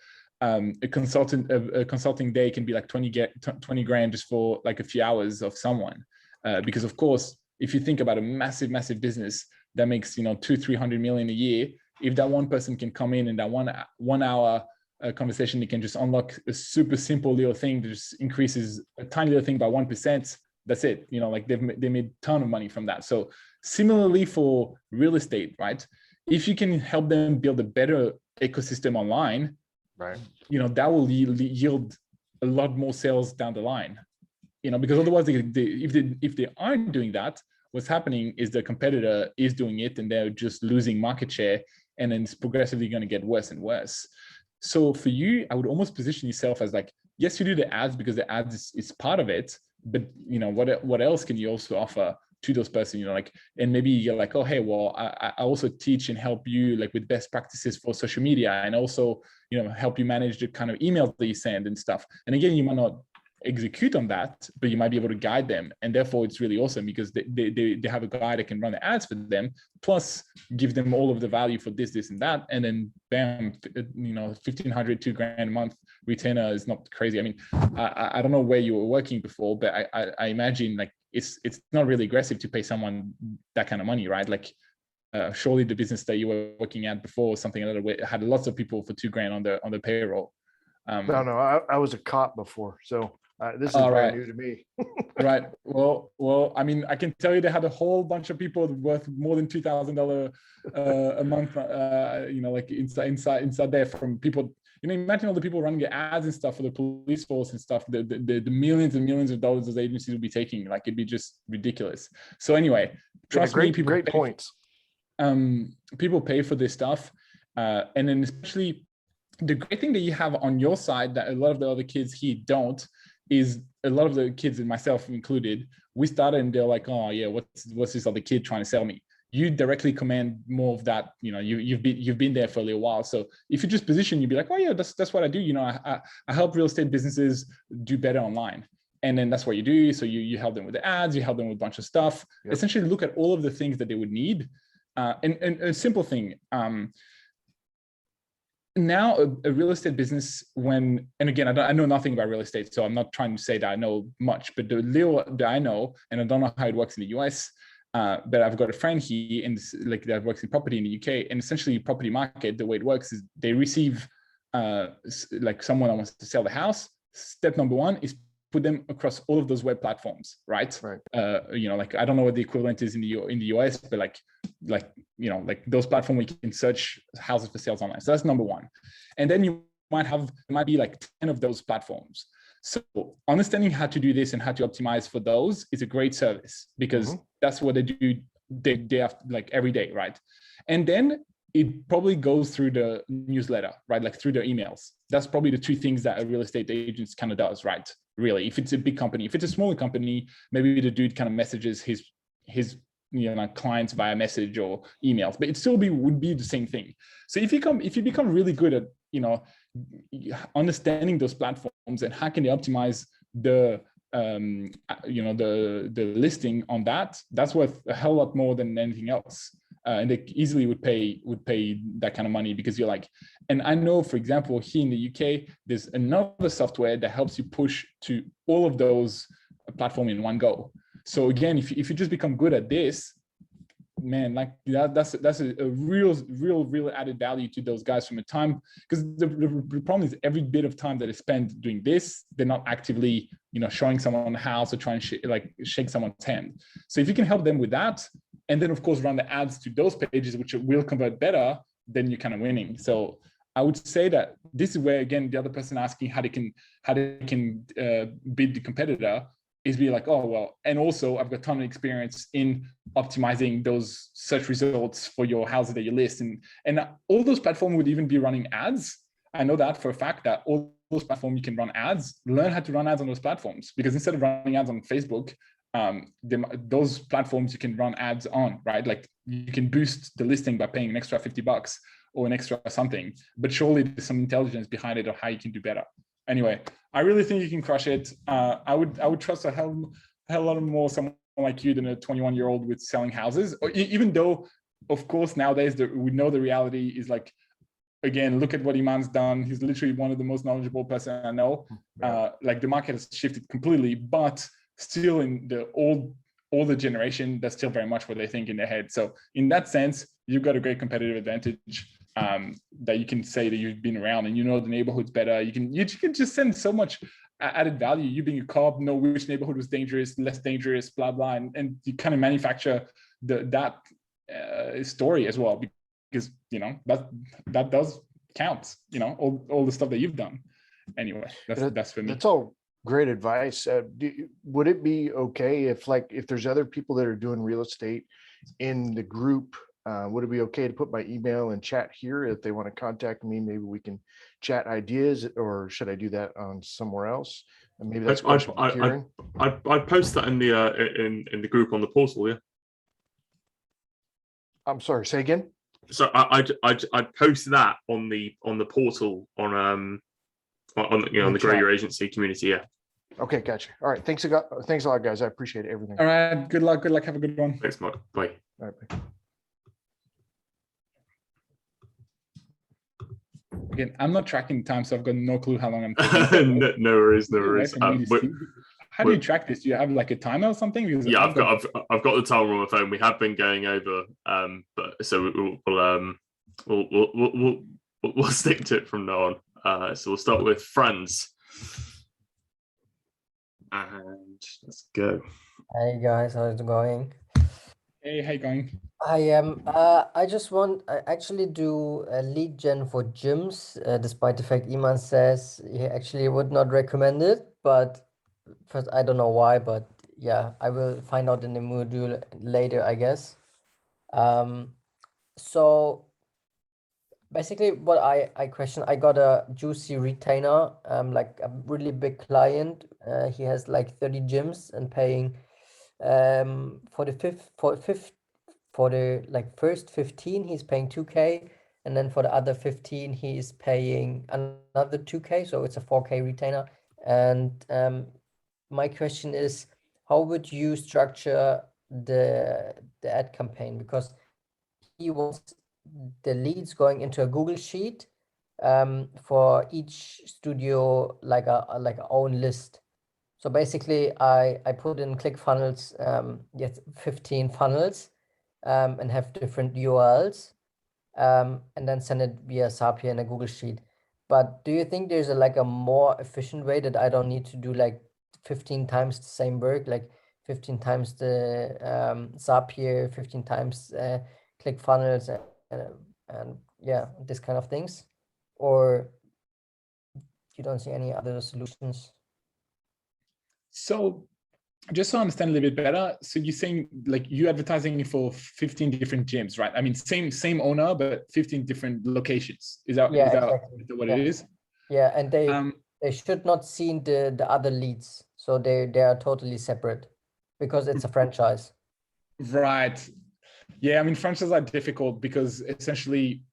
a consulting day can be like 20 grand just for like a few hours of someone, because of course, if you think about a massive business that makes 200-300 million a year, if that one person can come in and that 1 hour conversation, they can just unlock a super simple little thing that just increases a tiny little thing by 1%. That's it. Like they made a ton of money from that. So similarly for real estate, right? If you can help them build a better ecosystem online, right, that will yield a lot more sales down the line, because otherwise if they aren't doing that, what's happening is the competitor is doing it and they're just losing market share, and then it's progressively going to get worse and worse. So for you, I would almost position yourself as like, yes, you do the ads because the ads is part of it, but what else can you also offer to those person, and maybe you're like, oh, hey, well, I also teach and help you like with best practices for social media, and also, help you manage the kind of email that you send and stuff. And again, you might not execute on that, but you might be able to guide them. And therefore it's really awesome because they have a guy that can run the ads for them, plus give them all of the value for this and that. And then bam, $1,500, $2,000 a month retainer is not crazy. I mean, I don't know where you were working before, but I imagine like it's not really aggressive to pay someone that kind of money, right? Like surely the business that you were working at before or something like that had lots of people for $2,000 on the payroll. No, I was a cop before, so this is brand new to me. Right. Well, I mean, I can tell you they had a whole bunch of people worth more than $2,000 a month. Like inside there from people. Imagine all the people running the ads and stuff for the police force and stuff. The millions and millions of dollars those agencies would be taking. Like it'd be just ridiculous. So anyway, trust me, people great points. People pay for this stuff, and then especially the great thing that you have on your side that a lot of the other kids here don't is a lot of the kids, and myself included, we started and they're like, oh yeah, what's this other kid trying to sell me? You directly command more of that. You've been there for a little while. So if you just position, you'd be like, oh yeah, that's what I do. I help real estate businesses do better online. And then that's what you do. So you help them with the ads, you help them with a bunch of stuff. Yep. Essentially look at all of the things that they would need. And a simple thing, now a real estate business, and again, I know nothing about real estate, so I'm not trying to say that I know much, but the little that I know, and I don't know how it works in the US, but I've got a friend here in this, like that works in property in the UK, and essentially property market, the way it works is they receive like someone that wants to sell the house. Step number one is put them across all of those web platforms, right? You know, like I don't know what the equivalent is in the US, but like you know, like those platforms where you can search houses for sales online. So that's number one. And then you might be like 10 of those platforms. So understanding how to do this and how to optimize for those is a great service, because that's what they do day after, like every day, right? And then it probably goes through the newsletter, right? Like through their emails. That's probably the two things that a real estate agent kind of does, right? Really, if it's a big company. If it's a smaller company, maybe the dude kind of messages his you know, clients via message or emails, but it still would be the same thing. So if you become really good at, you know, understanding those platforms and how can they optimize the you know, the listing on that, that's worth a hell lot more than anything else. And they easily would pay that kind of money, because you're like, and I know, for example, here in the UK, there's another software that helps you push to all of those platforms in one go. So again, if you just become good at this, man, like that's a real added value to those guys from a time, because the problem is every bit of time that is spent doing this, they're not actively, you know, showing someone the house or trying to shake someone's hand. So if you can help them with that, and then of course run the ads to those pages, which will convert better, then you're kind of winning. So I would say that this is where, again, the other person asking how they can beat the competitor is be like, oh, well, and also I've got a ton of experience in optimizing those search results for your houses that you list. And all those platforms would even be running ads. I know that for a fact, that all those platforms you can run ads. Learn how to run ads on those platforms, because instead of running ads on Facebook, those platforms you can run ads on, right? Like you can boost the listing by paying an extra $50 or an extra something, but surely there's some intelligence behind it of how you can do better. Anyway, I really think you can crush it. I would trust a hell lot more someone like you than a 21-year-old with selling houses. Or even though, of course, nowadays we know the reality is like, again, look at what Iman's done. He's literally one of the most knowledgeable person I know. Like the market has shifted completely, but still in the older generation, that's still very much what they think in their head. So in that sense, you've got a great competitive advantage. That you can say that you've been around and you know the neighborhoods better. You can just send so much added value. You being a cop, know which neighborhood was dangerous, less dangerous, blah blah, and you kind of manufacture that story as well, because you know that does count. You know, all the stuff that you've done. Anyway, that's for me. That's all great advice. Would it be okay if there's other people that are doing real estate in the group? Would it be okay to put my email and chat here if they want to contact me? Maybe we can chat ideas, or should I do that on somewhere else? And maybe that's Kieran. I'd post that in the group on the portal. Yeah. I'm sorry. Say again. So I'd post that on the portal on the Grow Your Agency community. Yeah. Okay, gotcha. All right. Thanks a lot, guys. I appreciate everything. All right. Good luck. Have a good one. Thanks, Mark. Bye. All right. Bye. Again, I'm not tracking time, so I've got no clue how long I'm taking. No worries. How do you track this? Do you have like a timer or something? Because yeah, I've got the timer on my phone. We have been going over, but so we'll stick to it from now on. So we'll start with friends, and let's go. Hey guys, how's it going? Hey, how you going? I am. I actually do a lead gen for gyms, despite the fact Iman says he actually would not recommend it. But first, I don't know why, but yeah, I will find out in the module later, I guess. So basically, what I question, I got a juicy retainer, like a really big client. He has like 30 gyms and paying for the first 15 he's paying 2K, and then for the other 15 he's paying another 2K, so it's a 4K retainer. And my question is, how would you structure the ad campaign? Because he wants the leads going into a Google sheet for each studio, like a own list. So basically, I put in ClickFunnels, yes, 15 funnels, and have different URLs, and then send it via Zapier in a Google Sheet. But do you think there's like a more efficient way that I don't need to do like 15 times the same work, like 15 times the Zapier, 15 times ClickFunnels, and yeah, this kind of things? Or you don't see any other solutions? So just to understand a little bit better, so you're saying like you advertising for 15 different gyms, right? I mean, same owner, but 15 different locations. Is that Exactly. what it is? Yeah, and they Um, should not see the other leads, so they are totally separate because it's a franchise. right. Yeah, I mean, franchises are difficult because essentially,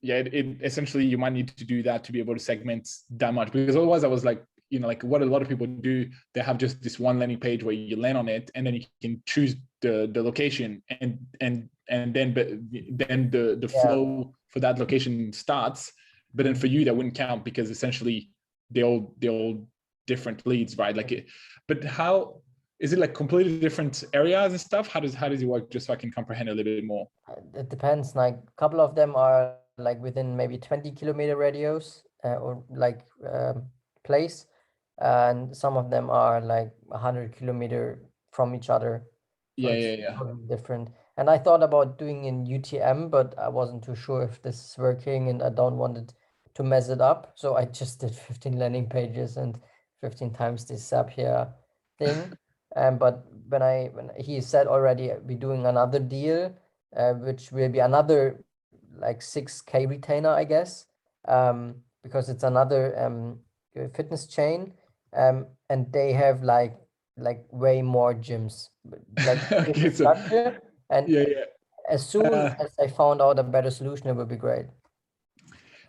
yeah, it essentially you might need to do that to be able to segment that much, because otherwise I was like, like what a lot of people do, they have just this one landing page where you land on it and then you can choose the location and then the flow for that location starts. But then for you that wouldn't count because essentially they're all different leads, right? Like but how is it, like completely different areas and stuff? How does it work, just so I can comprehend a little bit more? It depends. Like a couple of them are like within maybe 20-kilometer radius or like place, and some of them are like 100-kilometer from each other. So it's totally different. And I thought about doing in UTM, but I wasn't too sure if this is working, and I don't want it to mess it up. So I just did 15 landing pages and 15 times this Zapier thing. But when he said already we're doing another deal, which will be another like 6K retainer, I guess, because it's another fitness chain, and they have like way more gyms, like Okay, so structure. And as soon as I found out a better solution, it would be great.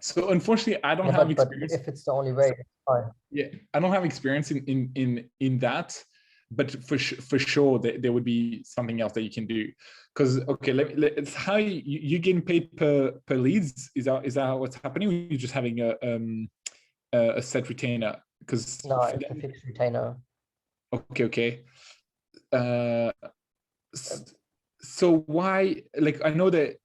So unfortunately, I don't have experience. But if it's the only way, it's fine. Yeah, I don't have experience in that, but for sure there would be something else that you can do. Because okay, it's how you getting paid per leads. Is that what's happening? Or you're just having a set retainer? Because no, it's a fixed retainer. Okay. So why? Like I know that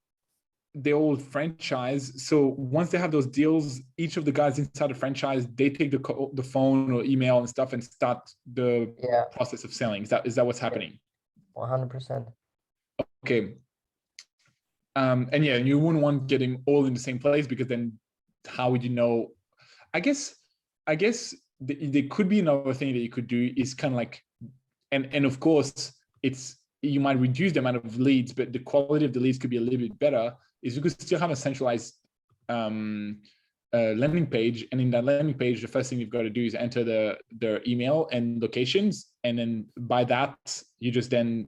they all franchise. So once they have those deals, each of the guys inside the franchise, they take the phone or email and stuff and start the process of selling. Is that what's happening? 100%. Okay. And yeah, you wouldn't want getting all in the same place, because then how would you know? I guess there could be another thing that you could do is kind of like, and of course you might reduce the amount of leads, but the quality of the leads could be a little bit better. Is you could still have a centralized landing page, and in that landing page, the first thing you've got to do is enter their email and locations, and then by that you just then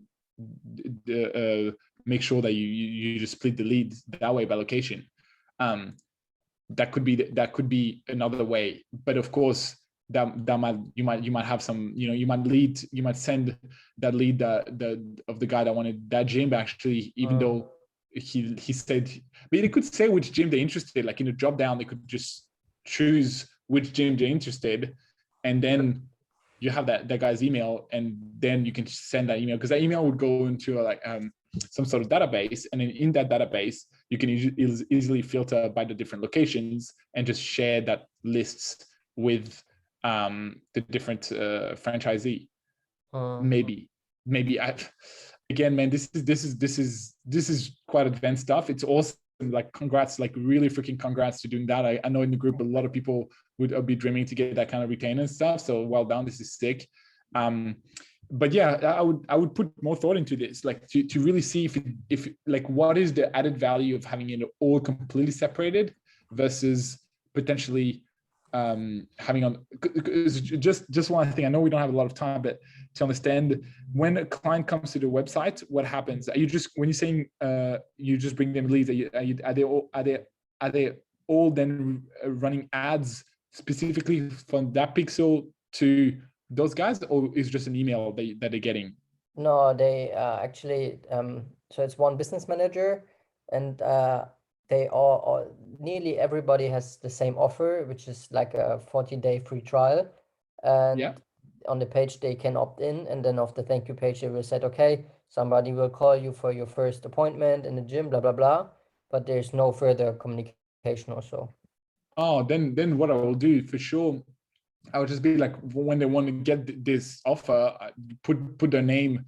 make sure that you just split the leads that way by location. That could be another way, but of course you might have some, you might send that lead of the guy that wanted that gym actually, even though he said, but they could say which gym they're interested. Like in a drop down, they could just choose which gym they're interested, and then you have that guy's email, and then you can send that email, because that email would go into some sort of database, and then in that database you can easily filter by the different locations and just share that lists with the different franchisee. Maybe again, man, this is quite advanced stuff. It's awesome. Like congrats, like really freaking congrats to doing that. I know in the group a lot of people would be dreaming to get that kind of retainer and stuff, so well done. This is sick. But yeah, I would put more thought into this, like to really see if like what is the added value of having it all completely separated versus potentially having on just one thing. I know we don't have a lot of time, but to understand, when a client comes to the website, what happens? Are you just, when you're saying you just bring them leads, are they all then running ads specifically from that pixel to those guys, or is it just an email that they're getting? No, they actually so it's one business manager, and they all nearly everybody has the same offer, which is like a 40-day free trial, and on the page they can opt in, and then of the thank you page they will say, okay, somebody will call you for your first appointment in the gym, blah blah blah, but there's no further communication or so. Oh, then what I will do for sure, I would just be like, when they want to get this offer, put their name,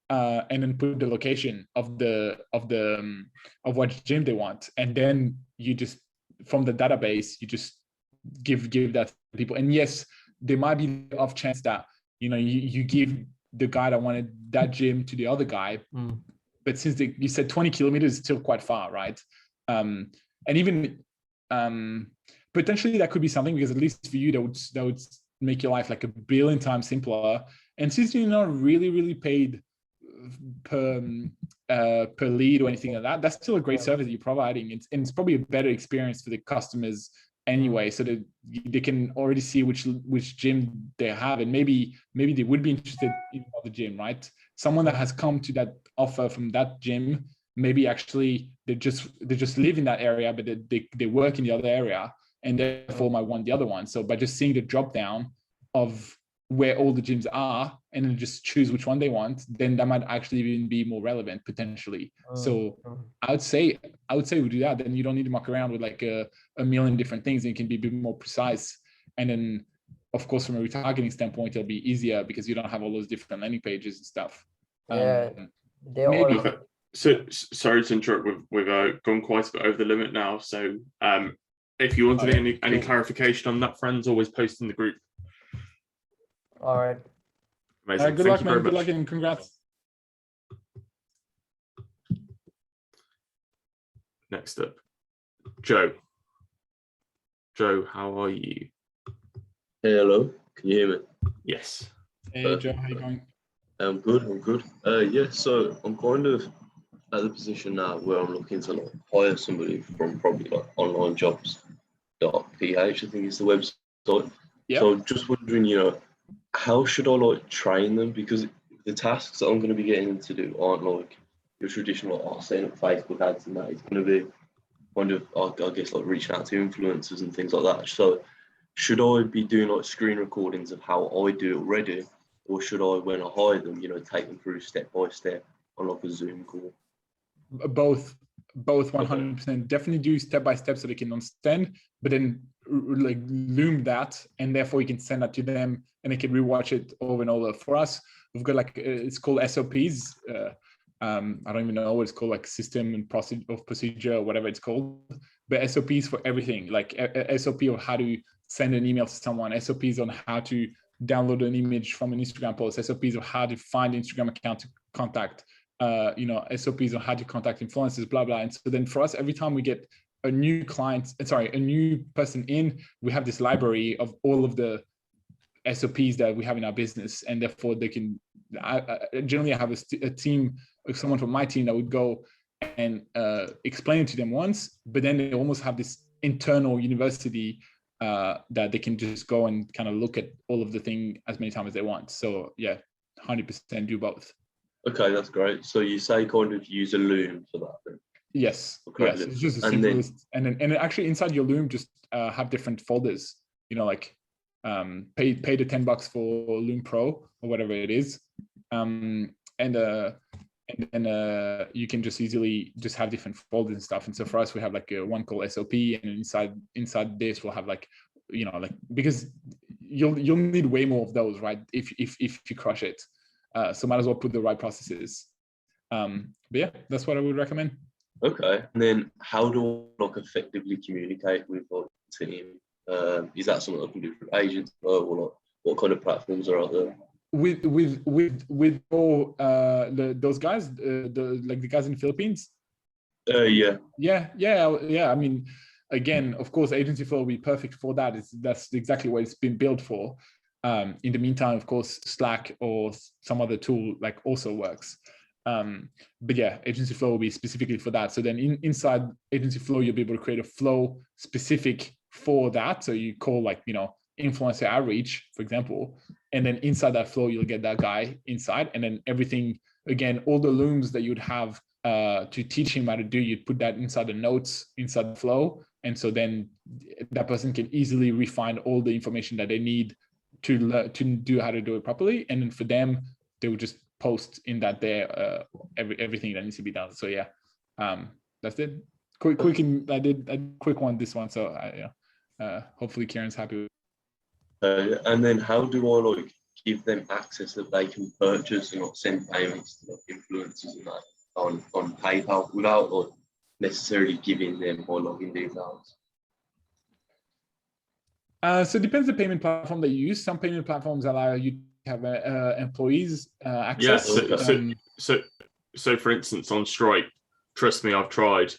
and then put the location of what gym they want, and then you just, from the database, you just give that to people. And yes, there might be the off chance that you give the guy that wanted that gym to the other guy, but since you said 20 kilometers is still quite far, right? And even potentially that could be something, because at least for you that would make your life like 1 billion times simpler. And since you're not really paid per lead or anything like that, that's still a great service that you're providing. It's probably a better experience for the customers anyway, so that they can already see which gym they have, and maybe they would be interested in another gym, right? Someone that has come to that offer from that gym, maybe actually they just live in that area, but they work in the other area, and therefore might want the other one. So by just seeing the drop down of where all the gyms are, and then just choose which one they want, then that might actually even be more relevant potentially. So I would say we do that. Then you don't need to muck around with like a million different things, and it can be a bit more precise. And then, of course, from a retargeting standpoint, it'll be easier because you don't have all those different landing pages and stuff. Yeah, maybe. Okay. So sorry to interrupt. We've gone quite a bit over the limit now. So if you want any clarification on that, friends, always post in the group. All right. Amazing. Good luck, man. Good luck and congrats. Next up, Joe. Joe, how are you? Hey, hello. Can you hear me? Yes. Hey, Joe, how you going? I'm good. Yeah, so I'm kind of at the position now where I'm looking to like hire somebody from probably like onlinejobs.ph, I think is the website. Yeah. So just wondering, how should I like train them? Because the tasks that I'm going to be getting them to do aren't like your traditional setting up Facebook ads and that. It's going to be kind of, I guess, like reaching out to influencers and things like that. So should I be doing like screen recordings of how I do it already, or should I, when I hire them, take them through step by step on like a Zoom call? Both 100%. Definitely do step by step so they can understand, but then like loom that, and therefore you can send that to them and they can rewatch it over and over. For us, we've got like it's called SOPs. I don't even know what it's called, like system and procedure or whatever it's called, but SOPs for everything, like a SOP of how to send an email to someone, SOPs on how to download an image from an Instagram post, SOPs of how to find an Instagram account to contact, SOPs on how to contact influencers, blah, blah. And so then for us, every time we get a new person in, we have this library of all of the SOPs that we have in our business. And therefore they can, generally I have a team, someone from my team that would go and explain it to them once, but then they almost have this internal university that they can just go and kind of look at all of the thing as many times as they want. So yeah, 100% do both. Okay, that's great. So you say kind of use a Loom for that then? Yes. Okay. Yes. It's just a simple list. And actually inside your Loom, just have different folders, like pay the $10 for Loom Pro or whatever it is. And then you can just easily just have different folders and stuff. And so for us, we have like one called SOP, and inside this we'll have like, because you'll need way more of those, right? If you crush it. So might as well put the right processes. But yeah, that's what I would recommend. Okay. And then how do I effectively communicate with the team? Is that something I can do through agents, or what kind of platforms are out there? With all those guys, the guys in the Philippines. Yeah. I mean, again, of course, Agency Flow will be perfect for that. That's exactly what it's been built for. In the meantime, of course, Slack or some other tool also works. But yeah, Agency Flow will be specifically for that. So then inside Agency Flow, you'll be able to create a flow specific for that. So you call influencer outreach, for example, and then inside that flow, you'll get that guy inside, and then everything, again, all the looms that you'd have to teach him how to do, you'd put that inside the notes, inside the flow. And so then that person can easily refine all the information that they need to do how to do it properly, and then for them, they would just post in that there everything that needs to be done. So yeah, that's it. I did a quick one this one, so hopefully Kieran's happy with And then how do I like give them access that they can purchase and not send payments to like, influencers and that on PayPal without like necessarily giving them my login details? So it depends the payment platform that you use. Some payment platforms allow you to have employees access. Yes. So for instance, on Stripe, trust me, I've tried.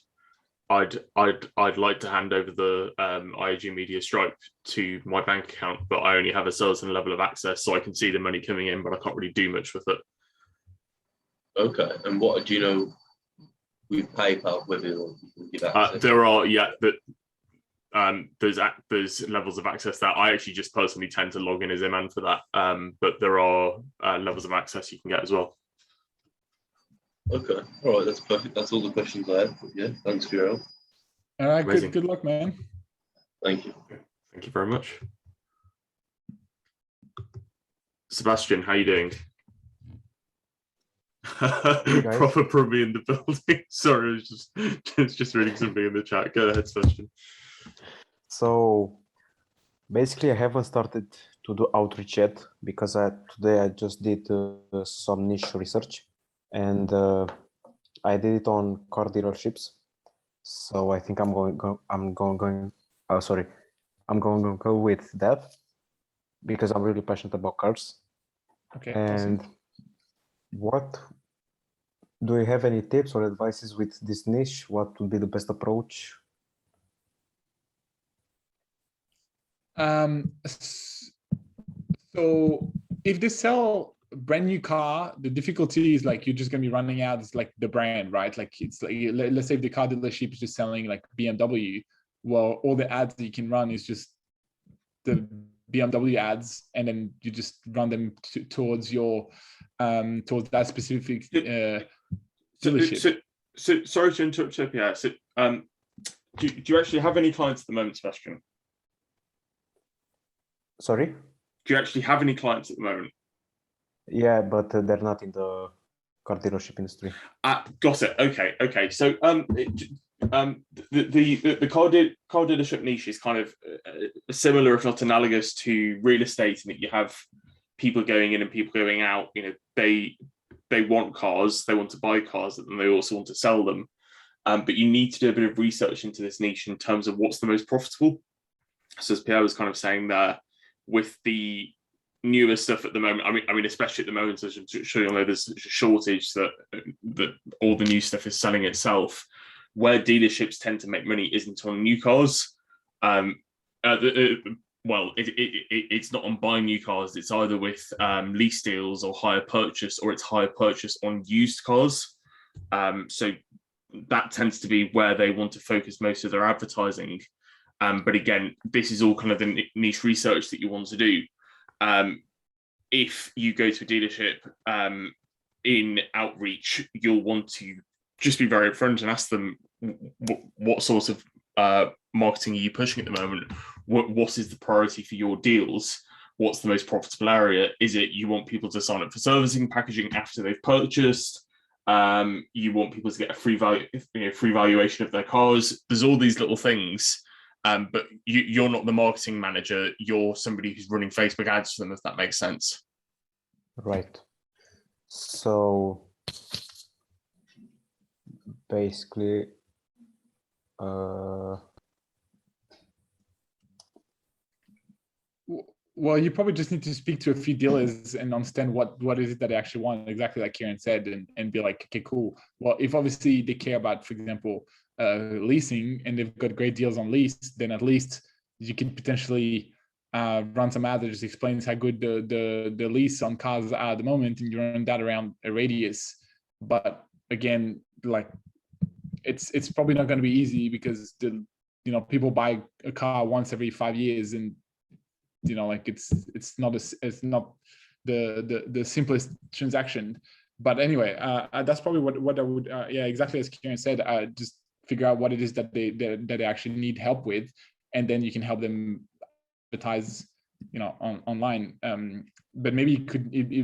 I'd like to hand over the IAG Media Stripe to my bank account, but I only have a certain level of access, so I can see the money coming in, but I can't really do much with it. Okay, and what do you know with PayPal whether you can give access? There are, there's levels of access that I actually just personally tend to log in as Iman for that, but there are levels of access you can get as well. Okay, all right, that's perfect. That's all the questions I have. Yeah, thanks for your help. All right, Amazing. good luck, man. Thank you. Thank you very much. Sebastian, how you doing? guys. Proper probably in the building. Sorry, I was just reading something in the chat. Go ahead, Sebastian. So basically, I haven't started to do outreach yet because today I just did some niche research, and I did it on car dealerships. So I think I'm going to go with that because I'm really passionate about cars. Okay. And awesome. what do you have any tips or advices with this niche? What would be the best approach? So if they sell a brand new car, the difficulty is like you're just gonna be running out. It's like the brand, right? Like it's like, let's say if the car dealership is just selling like BMW, well, all the ads that you can run is just the BMW ads, and then you just run them towards your towards that specific dealership. So sorry to interrupt you, Pierre. So do you actually have any clients at the moment, Sebastian? Sorry? Do you actually have any clients at the moment? Yeah, but they're not in the car dealership industry. Got it. Okay. So the car dealership niche is kind of similar, if not analogous, to real estate, in that you have people going in and people going out. You know, they want cars, they want to buy cars, and they also want to sell them. But you need to do a bit of research into this niche in terms of what's the most profitable. So as Pierre was kind of saying there, with the newer stuff at the moment, I mean, especially at the moment, as I'm sure you'll know, there's a shortage that all the new stuff is selling itself. Where dealerships tend to make money isn't on new cars. It's not on buying new cars. It's either with lease deals or hire purchase, or it's hire purchase on used cars. So that tends to be where they want to focus most of their advertising. But again, this is all kind of the niche research that you want to do. If you go to a dealership in outreach, you'll want to just be very upfront and ask them what sort of marketing are you pushing at the moment? What is the priority for your deals? What's the most profitable area? Is it you want people to sign up for servicing packaging after they've purchased? You want people to get a free valuation of their cars? There's all these little things. But you're not the marketing manager. You're somebody who's running Facebook ads for them, if that makes sense. Right. So basically, well, you probably just need to speak to a few dealers and understand what is it that they actually want, exactly like Kieran said, and be like, okay, cool. Well, if obviously they care about, for example, leasing, and they've got great deals on lease, then at least you could potentially run some ads that just explains how good the lease on cars are at the moment, and you run that around a radius. But again, like it's probably not going to be easy because people buy a car once every 5 years, and like it's not the simplest transaction. But anyway, that's probably what I would exactly as Kieran said, just figure out what it is that they actually need help with, and then you can help them advertise online. But maybe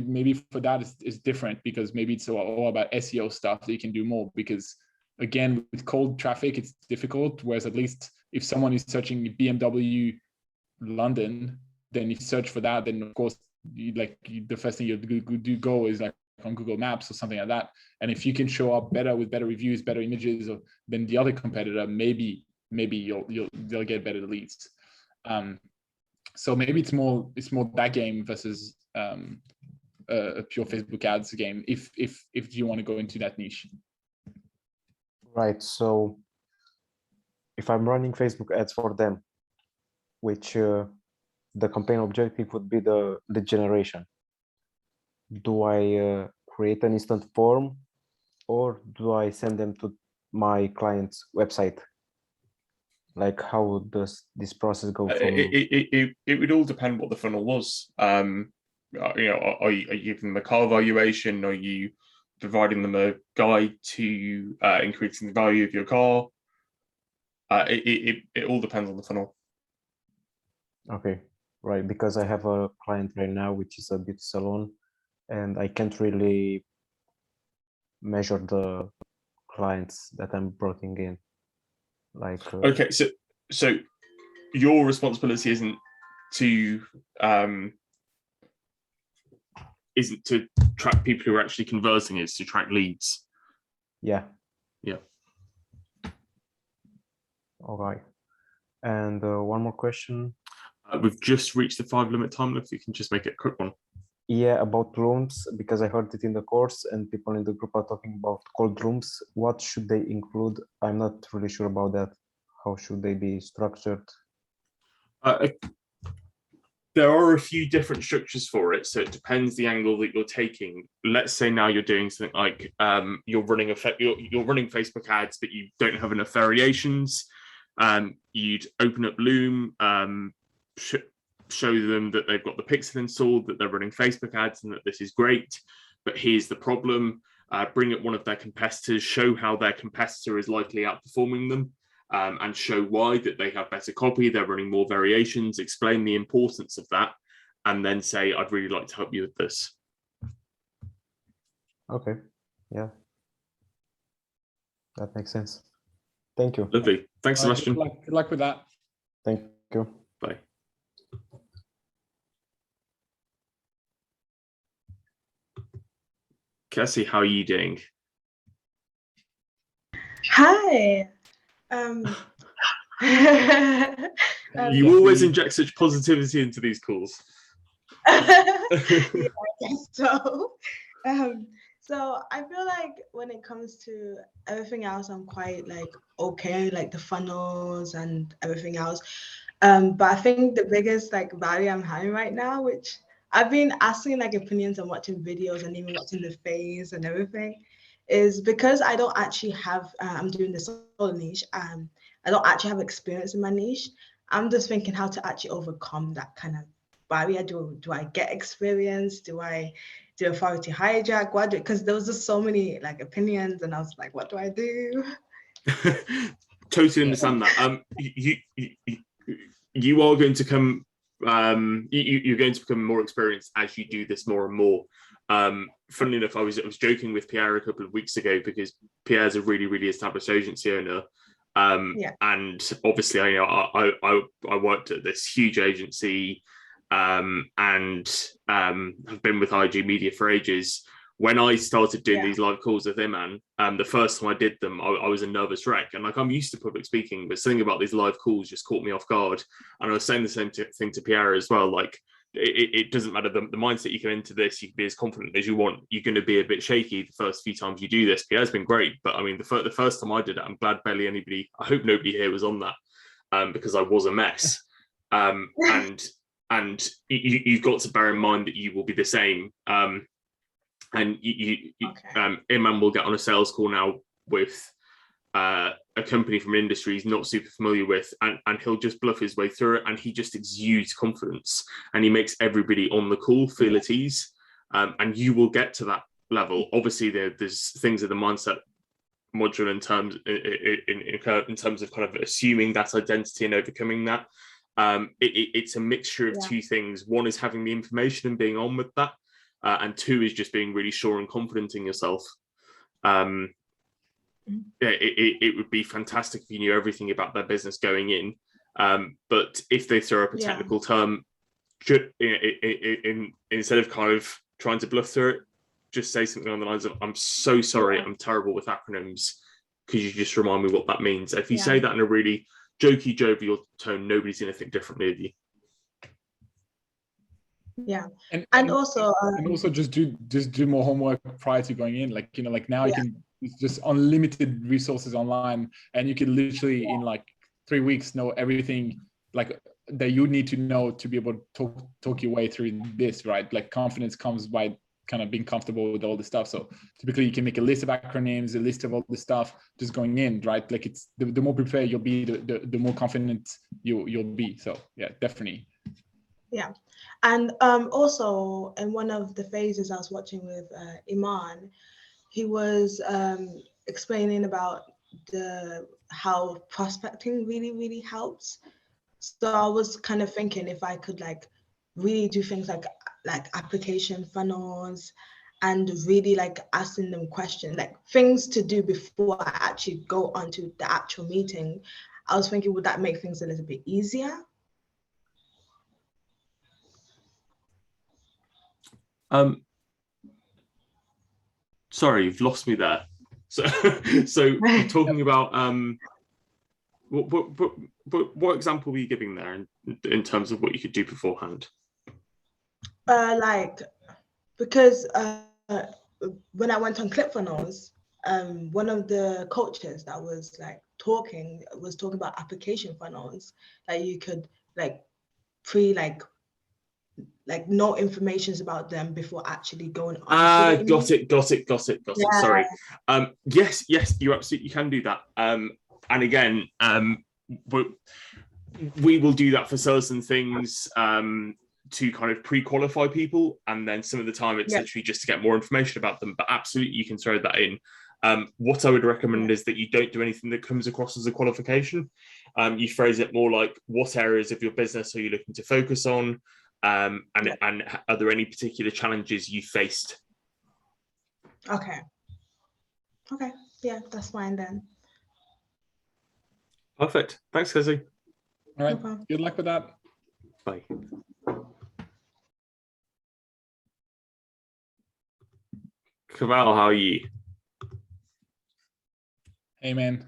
maybe for that is different, because maybe it's all about SEO stuff that you can do more, because again, with cold traffic, it's difficult. Whereas at least if someone is searching BMW London, then you search for that, then of course, the first thing you go is like on Google Maps or something like that. And if you can show up better with better reviews, better images than the other competitor, maybe they'll get better leads. So maybe it's more that game versus a pure Facebook ads game, if you want to go into that niche. Right. So if I'm running Facebook ads for them, which the campaign objective would be the generation, do I create an instant form, or do I send them to my client's website? Like, how does this process go? It would all depend what the funnel was. Are you giving them a car valuation? Are you providing them a guide to increasing the value of your car? It all depends on the funnel. Okay, right. Because I have a client right now, which is a beauty salon, and I can't really measure the clients that I'm bringing in. Like okay, so your responsibility isn't to track people who are actually converting, it's to track leads. Yeah. All right. And one more question. We've just reached the 5 limit time. If you can just make it a quick one. Yeah, about rooms, because I heard it in the course and people in the group are talking about cold rooms. What should they include? I'm not really sure about that. How should they be structured? There are a few different structures for it, so it depends the angle that you're taking. Let's say now you're doing something like you're running Facebook ads, but you don't have enough variations. You'd open up Loom, show them that they've got the pixel installed, that they're running Facebook ads, and that this is great. But here's the problem: bring up one of their competitors, show how their competitor is likely outperforming them. And show why, that they have better copy, they're running more variations, explain the importance of that, and then say, I'd really like to help you with this. Okay, yeah. That makes sense. Thank you. Lovely. Thanks, Sebastian. Good luck with that. Thank you. Bye. Cassie, how are you doing? Hi. You always inject such positivity into these calls. Yeah, I guess so. So I feel like when it comes to everything else, I'm quite like okay, like the funnels and everything else. But I think the biggest like value I'm having right now, which I've been asking like opinions and watching videos and even watching the phase and everything, is because I don't actually have, I'm doing this solo niche, I don't actually have experience in my niche. I'm just thinking how to actually overcome that kind of barrier. Do I get experience? Do I do authority hijack? What do, because there was just so many like opinions and I was like, what do I do? Totally understand that. You are going to come, you're going to become more experienced as you do this more and more. Funnily enough, I was joking with Pierre a couple of weeks ago because Pierre's a really, really established agency owner. And obviously, I worked at this huge agency and have been with IG Media for ages. When I started doing these live calls with Iman, the first time I did them, I was a nervous wreck. And like, I'm used to public speaking, but something about these live calls just caught me off guard. And I was saying the same thing to Pierre as well. Like, it doesn't matter the mindset you come into this, you can be as confident as you want. You're going to be a bit shaky the first few times you do this. Pierre's been great, but I mean, the first time I did it, I'm glad barely anybody, I hope nobody here was on that, because I was a mess. And you've got to bear in mind that you will be the same. And Iman will get on a sales call now with a company from an industry he's not super familiar with, and he'll just bluff his way through it, and he just exudes confidence, and he makes everybody on the call feel at ease, and you will get to that level. Obviously, there's things in the mindset module in terms of kind of assuming that identity and overcoming that. It's a mixture of two things. One is having the information and being on with that, and two is just being really sure and confident in yourself. It would be fantastic if you knew everything about their business going in, but if they throw up a technical term, instead of kind of trying to bluff through it, just say something on the lines of, "I'm so sorry, I'm terrible with acronyms. Could you just remind me what that means?" If you say that in a really jokey, jovial tone, nobody's going to think differently of you. Yeah, and also just do more homework prior to going in. Like, like now you can, it's just unlimited resources online, and you can literally in like 3 weeks know everything like that you need to know to be able to talk your way through this, right? Like confidence comes by kind of being comfortable with all the stuff. So typically you can make a list of acronyms, a list of all the stuff just going in, right? Like it's the more prepared you'll be, the more confident you'll be. So yeah, definitely. Yeah, and also in one of the phases I was watching with Iman, he was explaining about how prospecting really helps. So I was kind of thinking if I could like really do things like application funnels and really like asking them questions, like things to do before I actually go onto the actual meeting. I was thinking, would that make things a little bit easier? Sorry, you've lost me there. So you're talking about what example were you giving there in terms of what you could do beforehand? Like, because when I went on ClickFunnels, one of the coaches that was like talking about application funnels, that you could like know information about them before actually going on. Got it. Yeah. Sorry. Yes, you absolutely can do that. And again, we will do that for Sellers and Things to kind of pre-qualify people, and then some of the time it's literally just to get more information about them. But absolutely, you can throw that in. What I would recommend is that you don't do anything that comes across as a qualification. You phrase it more like, what areas of your business are you looking to focus on? And are there any particular challenges you faced? Okay, yeah, that's fine then. Perfect. Thanks, Kelsey. All right, good luck with that. Bye. Kamal, how are you? Hey, man.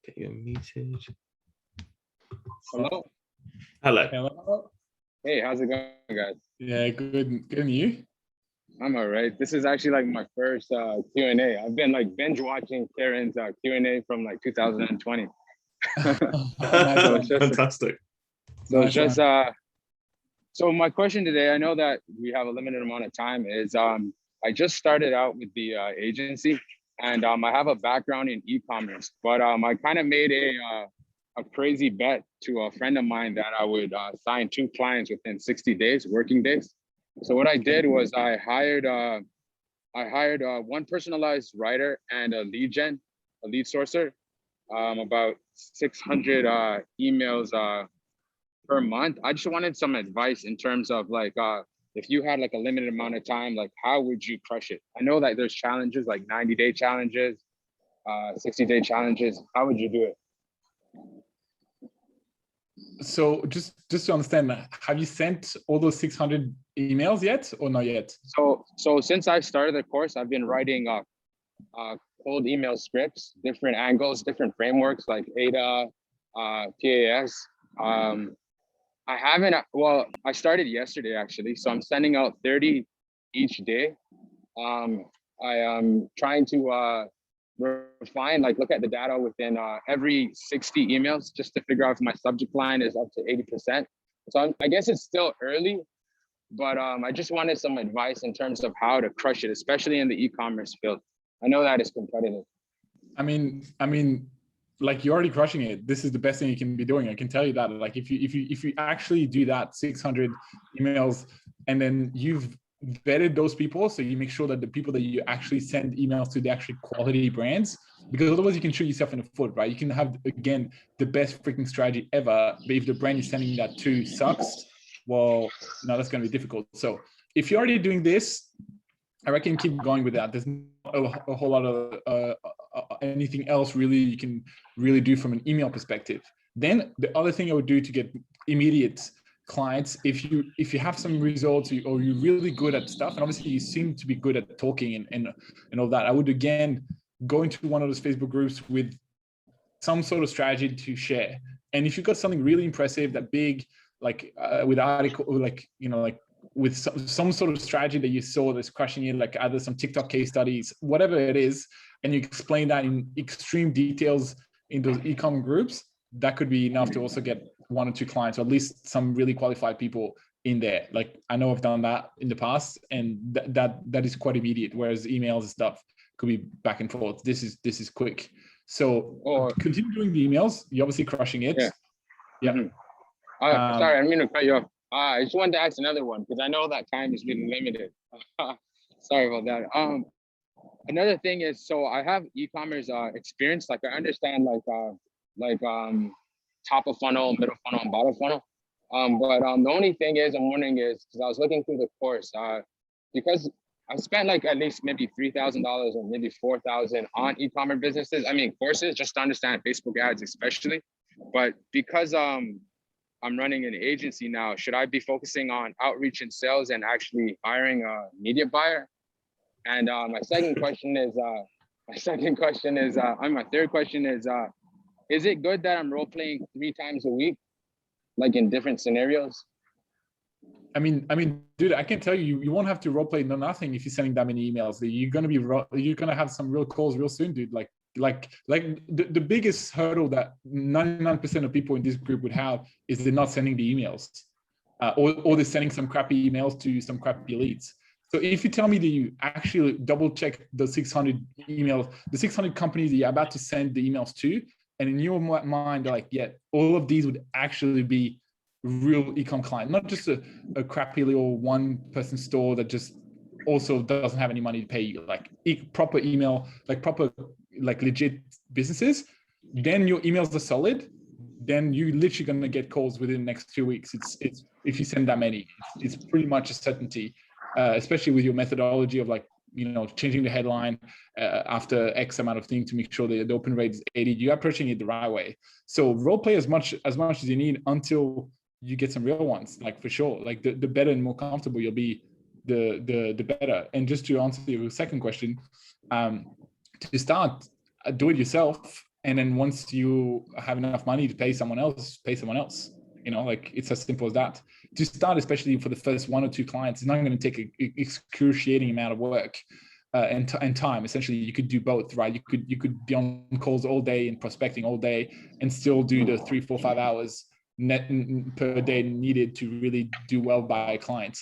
Get you muted. Hello. Hello. Hey, how's it going, guys? Yeah, good. And you? I'm all right. This is actually like my first Q&A. I've been like binge watching Karen's Q&A from like 2020. Fantastic. So my question today, I know that we have a limited amount of time, is I just started out with the agency, and I have a background in e-commerce, but I kind of made a crazy bet to a friend of mine that I would sign 2 clients within 60 days, working days. So what I did was I hired one personalized writer and a lead sourcer, about 600 emails per month. I just wanted some advice in terms of like, if you had like a limited amount of time, like how would you crush it? I know that there's challenges like 90-day challenges, 60-day challenges. How would you do it? So just to understand, have you sent all those 600 emails yet or not yet? So since I started the course, I've been writing cold email scripts, different angles, different frameworks like ADA, PAS. I started yesterday actually, so I'm sending out 30 each day. I am trying to refine, like look at the data within every 60 emails just to figure out if my subject line is up to 80%. So I guess it's still early, but I just wanted some advice in terms of how to crush it, especially in the e-commerce field. I know that is competitive. I mean, like you're already crushing it. This is the best thing you can be doing. I can tell you that. Like if you actually do that 600 emails, and then you've vetted those people, so you make sure that the people that you actually send emails to, they're actually quality brands, because otherwise you can shoot yourself in the foot, right? You can have, again, the best freaking strategy ever, but if the brand you're sending that to sucks, well, no, that's going to be difficult. So if you're already doing this, I reckon keep going with that. There's not a whole lot of anything else really you can really do from an email perspective. Then the other thing I would do to get immediate clients, if you have some results or you're really good at stuff, and obviously you seem to be good at talking and all that, I would again go into one of those Facebook groups with some sort of strategy to share. And if you've got something really impressive, that big, like with article, like, you know, like with some sort of strategy that you saw that's crushing it, like either some TikTok case studies, whatever it is, and you explain that in extreme details in those e-com groups, that could be enough to also get 1 or 2 clients, or at least some really qualified people in there. Like I know I've done that in the past, and that is quite immediate. Whereas emails and stuff could be back and forth. This is quick. So continue doing the emails. You're obviously crushing it. Yeah. Sorry, I'm going to cut you off. I just wanted to ask another one because I know that time is getting limited. Sorry about that. Another thing is, so I have e-commerce experience. Like I understand like top of funnel, middle funnel, and bottom funnel. But the only thing is, I'm wondering is, because I was looking through the course, because I spent like at least maybe $3,000 or maybe $4,000 on e-commerce businesses. I mean, courses just to understand Facebook ads, especially. But because I'm running an agency now, should I be focusing on outreach and sales and actually hiring a media buyer? And my third question is, is it good that I'm role playing 3 times a week, like in different scenarios? I mean, dude, I can tell you, you won't have to role play nothing if you're sending that many emails. You're gonna have some real calls real soon, dude. Like the biggest hurdle that 99% of people in this group would have is they're not sending the emails, or they're sending some crappy emails to some crappy leads. So if you tell me that you actually double check the 600 emails, the 600 companies that you're about to send the emails to, and in your mind, they're like, yeah, all of these would actually be real e-com client, not just a crappy little one-person store that just also doesn't have any money to pay you, like proper email, like proper, like legit businesses, then your emails are solid, then you're literally going to get calls within the next 2 weeks. It's if you send that many, it's pretty much a certainty, especially with your methodology of like, you know, changing the headline after X amount of things to make sure that the open rate is 80. You're approaching it the right way. So role play as much as you need until you get some real ones, like for sure. Like the better and more comfortable you'll be, the better. And just to answer your second question, to start, do it yourself. And then once you have enough money to pay someone else, you know, like it's as simple as that. To start, especially for the first 1 or 2 clients, it's not going to take an excruciating amount of work and time. Essentially, you could do both, right? You could be on calls all day and prospecting all day and still do the 3, 4, 5 hours net per day needed to really do well by a client.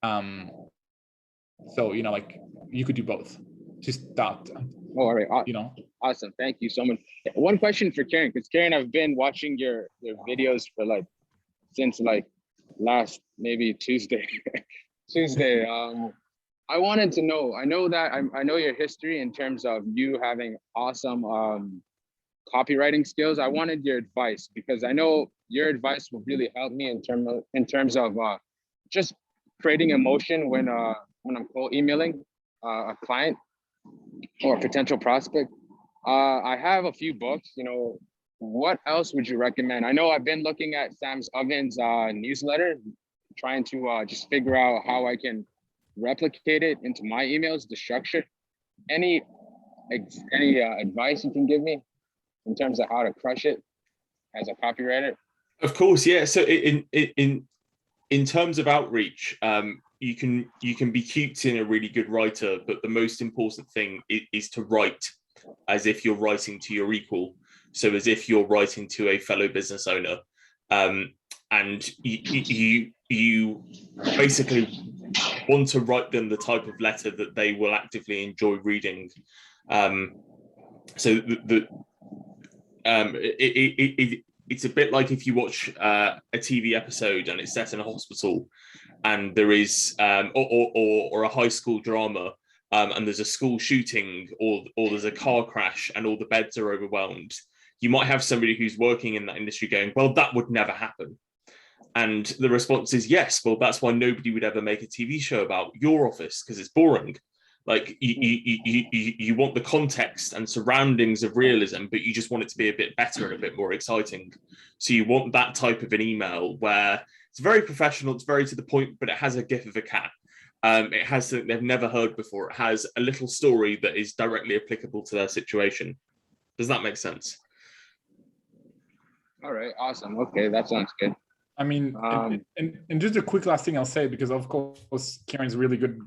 So, you know, like you could do both. Just start. All right. You know. Awesome. Thank you so much. One question for Karen, because Karen, I've been watching your videos for like since like last maybe Tuesday. I wanted to know. I know your history in terms of you having awesome copywriting skills. I wanted your advice because I know your advice will really help me in terms of just creating emotion when I'm cold emailing a client or a potential prospect. I have a few books, you know. What else would you recommend? I know I've been looking at Sam's Ovens newsletter, trying to just figure out how I can replicate it into my emails, the structure. Any advice you can give me in terms of how to crush it as a copywriter? Of course, yeah. So in terms of outreach, you can be cute in a really good writer, but the most important thing is to write as if you're writing to your equal. So as if you're writing to a fellow business owner, and you basically want to write them the type of letter that they will actively enjoy reading. So it's a bit like if you watch a TV episode and it's set in a hospital, and there is or a high school drama, and there's a school shooting, or there's a car crash and all the beds are overwhelmed, you might have somebody who's working in that industry going, well, that would never happen. And the response is, yes, well, that's why nobody would ever make a TV show about your office, because it's boring. Like you want the context and surroundings of realism, but you just want it to be a bit better and a bit more exciting. So you want that type of an email where it's very professional, it's very to the point, but it has a gif of a cat. It has something they've never heard before. It has a little story that is directly applicable to their situation. Does that make sense? All right, awesome. Okay, that sounds good. I mean, and just a quick last thing I'll say, because of course Kieran's really good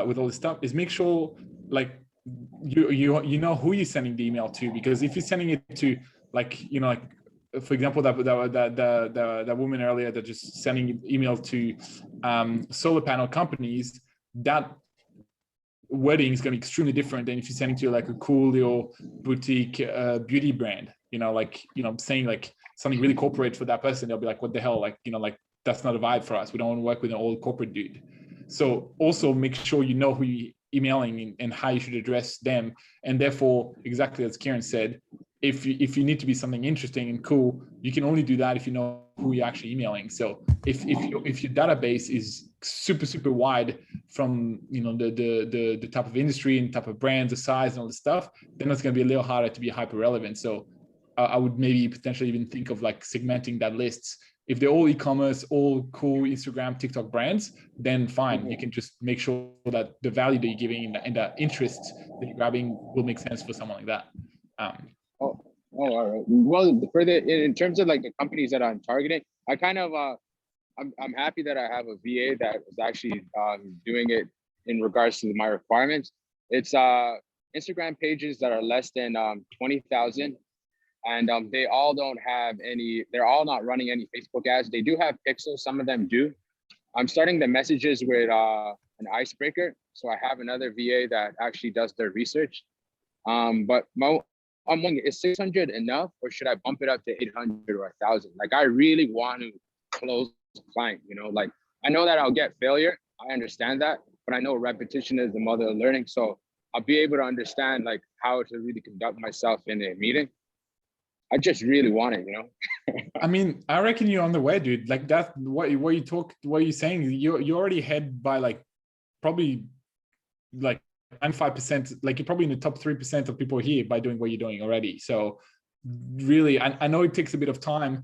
with all this stuff, is make sure like you know who you're sending the email to, because if you're sending it to like, you know, like for example that woman earlier that just sending email to solar panel companies, that wording is going to be extremely different than if you're sending to like a cool little boutique beauty brand, you know, like, you know, saying like something really corporate for that person. They'll be like, what the hell, like, you know, like that's not a vibe for us. We don't want to work with an old corporate dude. So also make sure you know who you're emailing and how you should address them. And therefore, exactly as Kieran said, if you need to be something interesting and cool, you can only do that if you know who you're actually emailing. So if your database is super wide from, you know, the type of industry and type of brands, the size and all this stuff, then it's going to be a little harder to be hyper relevant. So I would maybe potentially even think of like segmenting that lists. If they're all e-commerce, all cool Instagram, TikTok brands, then fine. You can just make sure that the value that you're giving and the interest that you're grabbing will make sense for someone like that. All right. Well, further in terms of like the companies that I'm targeting, I kind of I'm happy that I have a VA that is actually doing it in regards to my requirements. It's Instagram pages that are less than 20,000. And they all don't have any, they're all not running any Facebook ads. They do have pixels, some of them do. I'm starting the messages with an icebreaker. So I have another VA that actually does their research. But I'm wondering, is 600 enough, or should I bump it up to 800 or 1,000? Like, I really want to close the client, you know, like I know that I'll get failure. I understand that, but I know repetition is the mother of learning. So I'll be able to understand like how to really conduct myself in a meeting. I just really want it, you know. I mean, I reckon you're on the way, dude. Like that, what you're saying, you're already ahead by like probably like 95%. Like you're probably in the top 3% of people here by doing what you're doing already. So really, I know it takes a bit of time,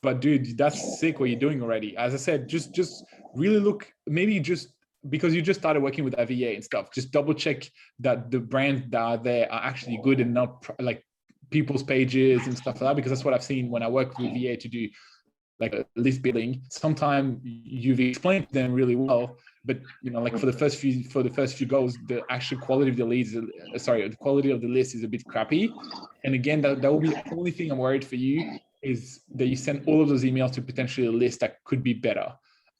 but dude, that's sick what you're doing already. As I said, just really look, maybe just because you just started working with VA and stuff, just double check that the brands that are there are actually good and not like people's pages and stuff like that, because that's what I've seen when I work with VA to do like a list building. Sometimes you've explained to them really well, but you know, like for the first few goals, the actual quality of the leads, the quality of the list is a bit crappy. And again, that will be the only thing I'm worried for you, is that you send all of those emails to potentially a list that could be better.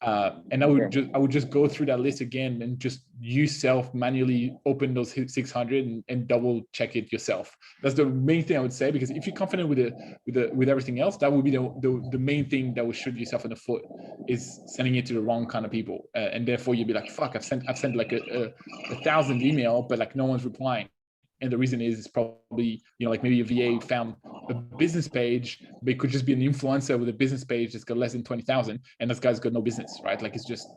And I would just go through that list again and just yourself manually open those 600 and double check it yourself. That's the main thing I would say, because if you're confident with everything else, that would be the main thing that would shoot yourself in the foot, is sending it to the wrong kind of people, and therefore you'd be like, fuck, I've sent like a 1,000 email, but like no one's replying. And the reason is probably, you know, like maybe a VA found a business page, but it could just be an influencer with a business page that's got less than 20,000, and this guy's got no business, right? Like it's just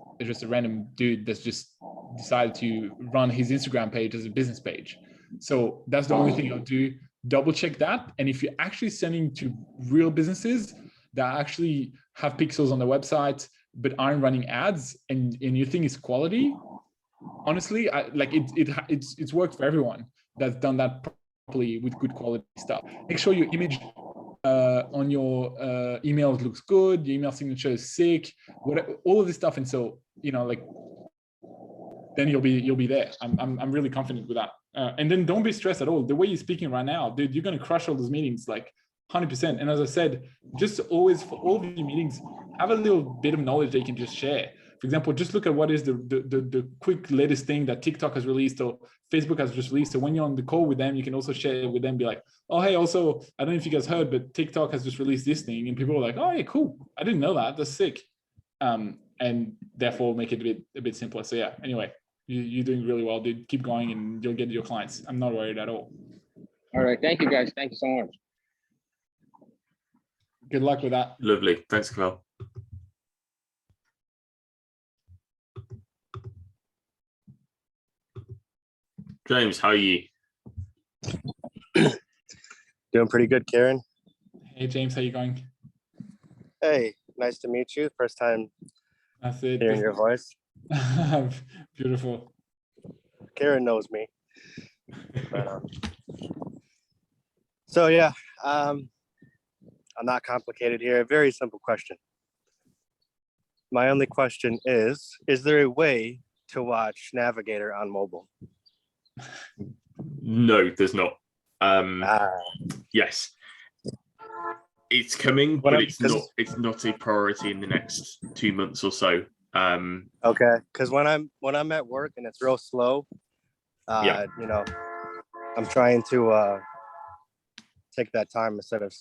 a random dude that's just decided to run his Instagram page as a business page. So that's the only thing I'll do. Double check that. And if you're actually sending to real businesses that actually have pixels on their website, but aren't running ads, and your thing is quality, honestly, it's worked for everyone that's done that properly with good quality stuff. Make sure your image on your email looks good, your email signature is sick, whatever, all of this stuff. And so, you know, like then you'll be there. I'm really confident with that. And then don't be stressed at all. The way you're speaking right now, dude, you're gonna crush all those meetings like 100%. And as I said, just always for all of your meetings, have a little bit of knowledge that you can just share. For example, just look at what is the quick latest thing that TikTok has released or Facebook has just released. So when you're on the call with them, you can also share it with them, be like, oh, hey, also, I don't know if you guys heard, but TikTok has just released this thing. And people are like, oh, yeah, cool. I didn't know that. That's sick. And and therefore make it a bit simpler. So yeah, anyway, you're doing really well, dude. Keep going and you'll get your clients. I'm not worried at all. All right. Thank you, guys. Thank you so much. Good luck with that. Lovely. Thanks, Camille. James, how are you? Doing pretty good, Kieran. Hey, James, how you going? Hey, nice to meet you. First time That's it. hearing your voice. Beautiful. Kieran knows me. But, so yeah, I'm not complicated here. A very simple question. My only question is there a way to watch Navigator on mobile? No, there's not. Yes, it's coming, but it's not a priority in the next 2 months or so. Okay, because when I'm at work and it's real slow, Yeah. you know, I'm trying to take that time instead of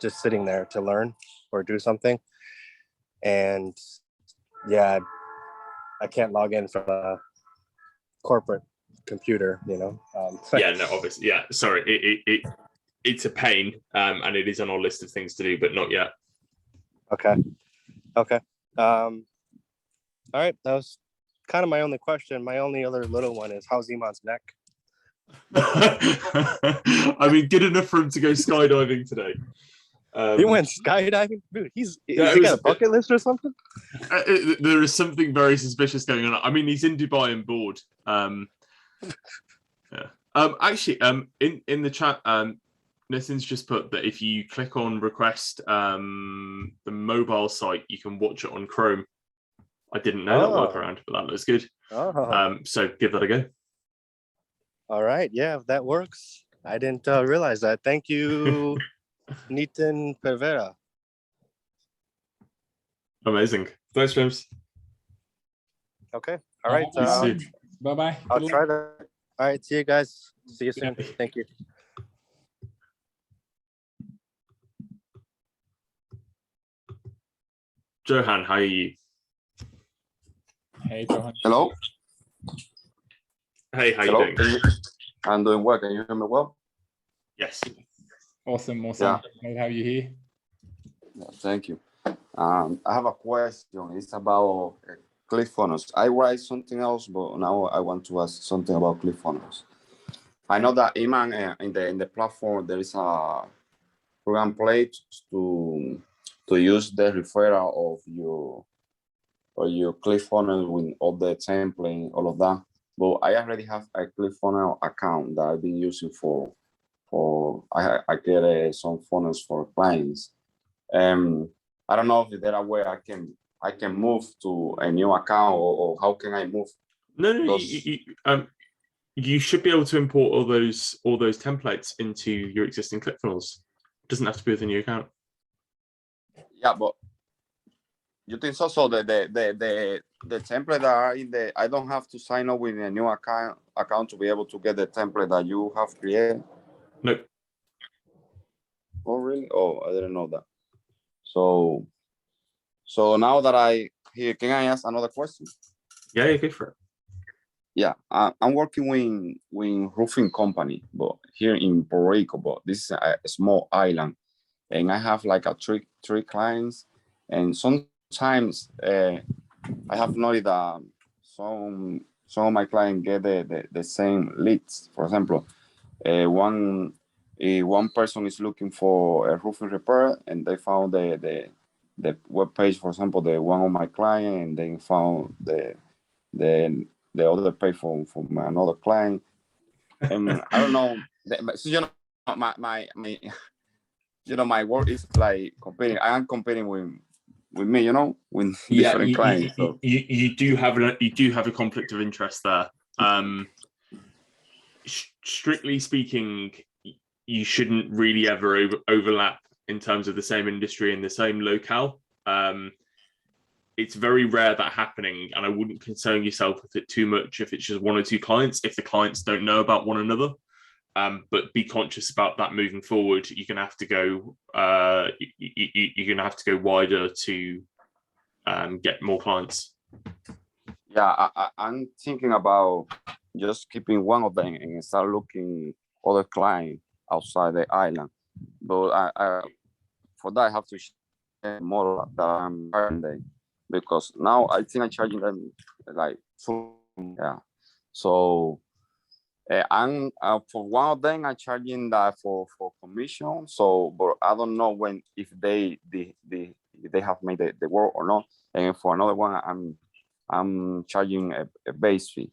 just sitting there to learn or do something. And yeah, I can't log in from a corporate computer, you know. Yeah, no, obviously, yeah. Sorry, it's a pain, and it is on our list of things to do, but not yet. Okay. All right, that was kind of my only question. My only other little one is, how's Iman's neck? I mean, good enough for him to go skydiving today. He went skydiving, dude. Has he it was- got a bucket list or something? There is something very suspicious going on. I mean, he's in Dubai and bored. Yeah. Actually, in the chat, Nathan's just put that if you click on request the mobile site, you can watch it on Chrome. I didn't know that workaround, but that looks good. So give that a go. All right, yeah, if that works. I didn't realize that. Thank you, Nitin Pervera. Amazing. Thanks, James. Okay. All right. Bye-bye. I'll try to. All right. See you guys. See you soon. Thank you. Johan, how are you? Hey, Johan. Hello. Hey, how Hello. you doing? I'm doing well. Can you hear me well? Yes. Awesome. Yeah. Great to have you here. Yeah, thank you. I have a question. It's about ClickFunnels. I write something else, but now I want to ask something about ClickFunnels. I know that Iman in the platform there is a program plate to use the referral of your ClickFunnels with all the template, all of that. But I already have a ClickFunnels account that I've been using for I get some funnels for clients. I don't know if there are way I can move to a new account or how can I move? No, you should be able to import all those templates into your existing ClickFunnels. It doesn't have to be with a new account. Yeah, but you think so? So the template that are in the I don't have to sign up with a new account to be able to get the template that you have created? Nope. Oh really? Oh, I didn't know that. So now that can I ask another question? Yeah, go for it. Yeah, I'm working with roofing company, but here in Puerto Rico, but this is a small island, and I have like three clients, and sometimes I have noticed that some of my clients get the same leads. For example, one person is looking for a roofing repair, and they found the web page, for example, the one of my client, and they found the other page from another client. And I don't know, so, my work is like competing. I am competing with me, with different clients. So You do have a conflict of interest there. Strictly speaking, you shouldn't really ever overlap in terms of the same industry in the same locale. It's very rare that happening, and I wouldn't concern yourself with it too much if it's just one or two clients, if the clients don't know about one another. But be conscious about that moving forward. You're gonna have to go. You're gonna have to go wider to get more clients? Yeah, I'm thinking about just keeping one of them and start looking other clients outside the island. But I for that I have to share more that I'm charging them, because now I think I'm charging them like yeah. So I'm for one of them I'm charging that for commission. So, but I don't know when if they have made the work or not. And for another one, I'm charging a base fee.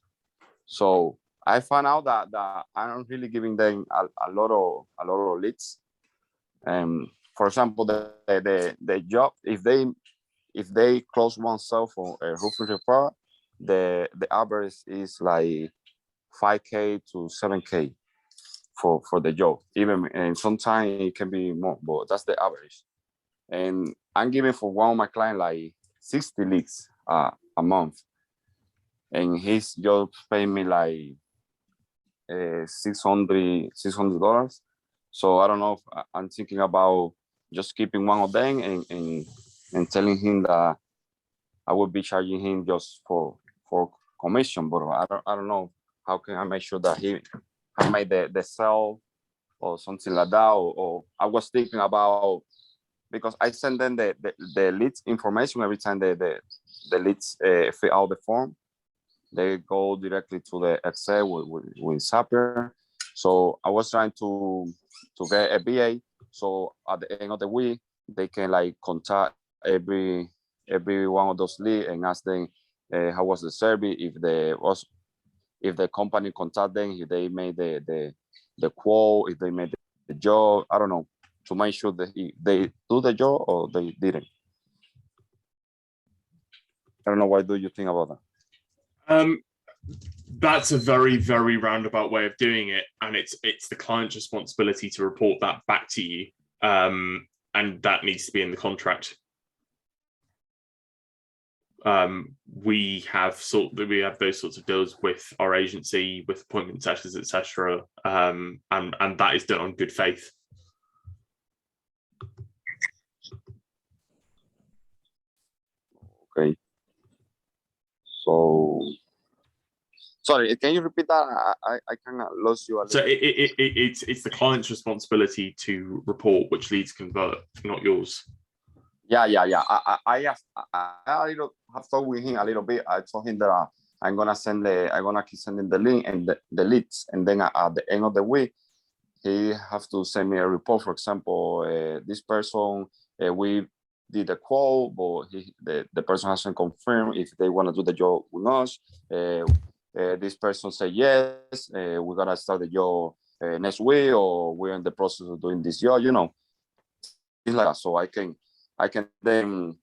So I found out that I'm really giving them a lot of leads. For example, the job, if they close one cell for a roofing repair, the average is like 5K to 7K for the job. Even, and sometimes it can be more, but that's the average. And I'm giving for one of my clients like 60 leads a month, and his job paying me like $600. So I don't know if I'm thinking about just keeping one of them and telling him that I will be charging him just for commission. But I don't know how can I make sure that he made the sale or something like that. Or I was thinking about, because I send them the leads information every time the leads fill out the form. They go directly to the Excel with Zapier. So I was trying to get a BA. So at the end of the week, they can like contact every one of those leads and ask them how was the service, if the company contact them, if they made the quote, if they made the job. I don't know, to make sure that they do the job or they didn't. I don't know. What do you think about that? That's a very, very roundabout way of doing it, and it's the client's responsibility to report that back to you, and that needs to be in the contract. We have those sorts of deals with our agency, with appointment sessions, etc., and that is done on good faith. Okay. So, sorry, can you repeat that? I kind of lost you a little. So it's the client's responsibility to report which leads convert, not yours. Yeah. I have talked with him a little bit. I told him that I'm gonna keep sending the link and the leads, and then at the end of the week, he have to send me a report. For example, this person, we did a quote, but the person hasn't confirmed if they want to do the job with us. This person said yes, we're gonna start the job next week, or we're in the process of doing this job. Things like that. So I can then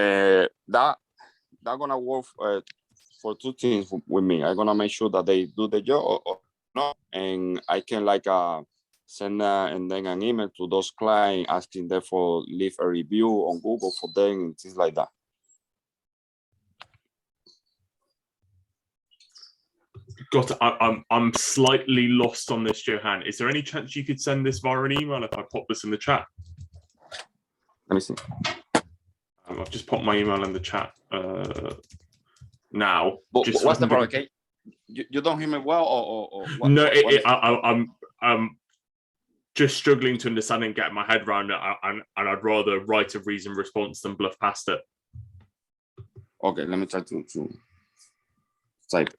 that gonna work for two things with me. I'm gonna make sure that they do the job or not, and I can send and then an email to those clients asking them for leave a review on Google for them and things like that. Got it. I'm slightly lost on this, Johan. Is there any chance you could send this via an email if I pop this in the chat? Let me see. I've just popped my email in the chat now. But what's the problem? Okay, you don't hear me well, or what, no? I'm just struggling to understand and get my head around it, and I'd rather write a reasoned response than bluff past it. Okay, let me try to type.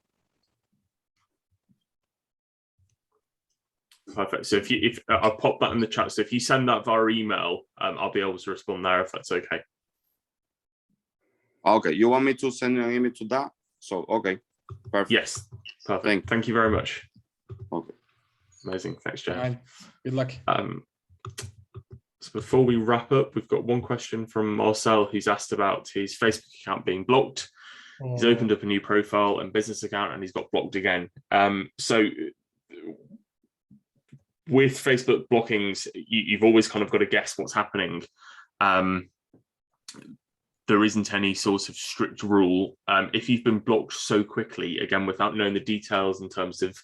Perfect. So if I'll pop that in the chat. So if you send that via email, I'll be able to respond there if that's okay. Okay, you want me to send an email to that? So okay, perfect. Yes, perfect. Thank you very much. Okay, amazing. Thanks, Jeff. Good luck. So before we wrap up, we've got one question from Marcel, who's asked about his Facebook account being blocked. He's opened up a new profile and business account, and he's got blocked again. So with Facebook blockings, you've always kind of got to guess what's happening. There isn't any sort of strict rule. If you've been blocked so quickly, again, without knowing the details in terms of,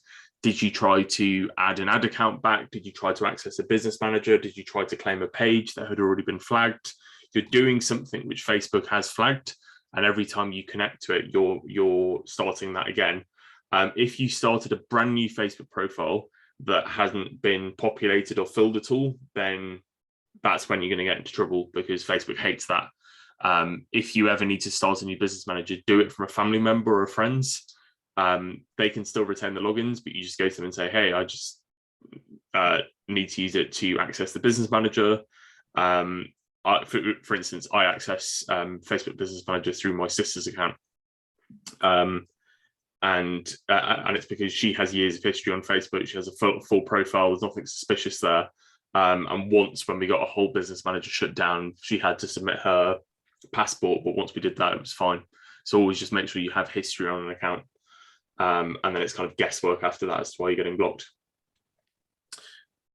did you try to add an ad account back? Did you try to access a business manager? Did you try to claim a page that had already been flagged? you're doing something which Facebook has flagged, and every time you connect to it, you're starting that again. If you started a brand new Facebook profile that hasn't been populated or filled at all, then that's when you're going to get into trouble, because Facebook hates that. If you ever need to start a new business manager, do it from a family member or a friend's. They can still retain the logins, but you just go to them and say, hey, I just need to use it to access the business manager. For instance, I access Facebook Business Manager through my sister's account. And it's because she has years of history on Facebook. She has a full profile. There's nothing suspicious there. And once, when we got a whole business manager shut down, she had to submit her passport. But once we did that, it was fine. So always just make sure you have history on an account. And then it's kind of guesswork after that as to why you're getting blocked.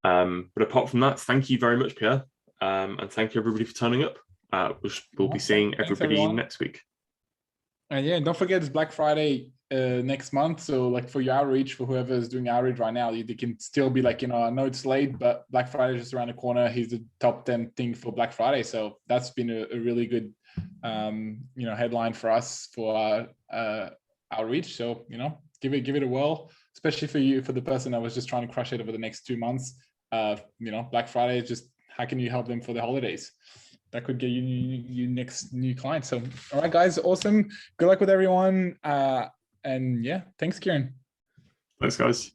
But apart from that, thank you very much, Pierre. And thank you everybody for turning up. We'll be seeing everybody next week. And yeah, don't forget it's Black Friday next month. So like for your outreach, for whoever is doing outreach right now, they can still be like, I know it's late, but Black Friday is just around the corner. Here's the top 10 thing for Black Friday. So that's been a really good, headline for us for outreach. So, give it a whirl, especially for the person that was just trying to crush it over the next 2 months. Black Friday is just, how can you help them for the holidays? That could get you next new client. So, all right, guys, awesome. Good luck with everyone. And yeah, thanks, Kieran. Thanks, guys.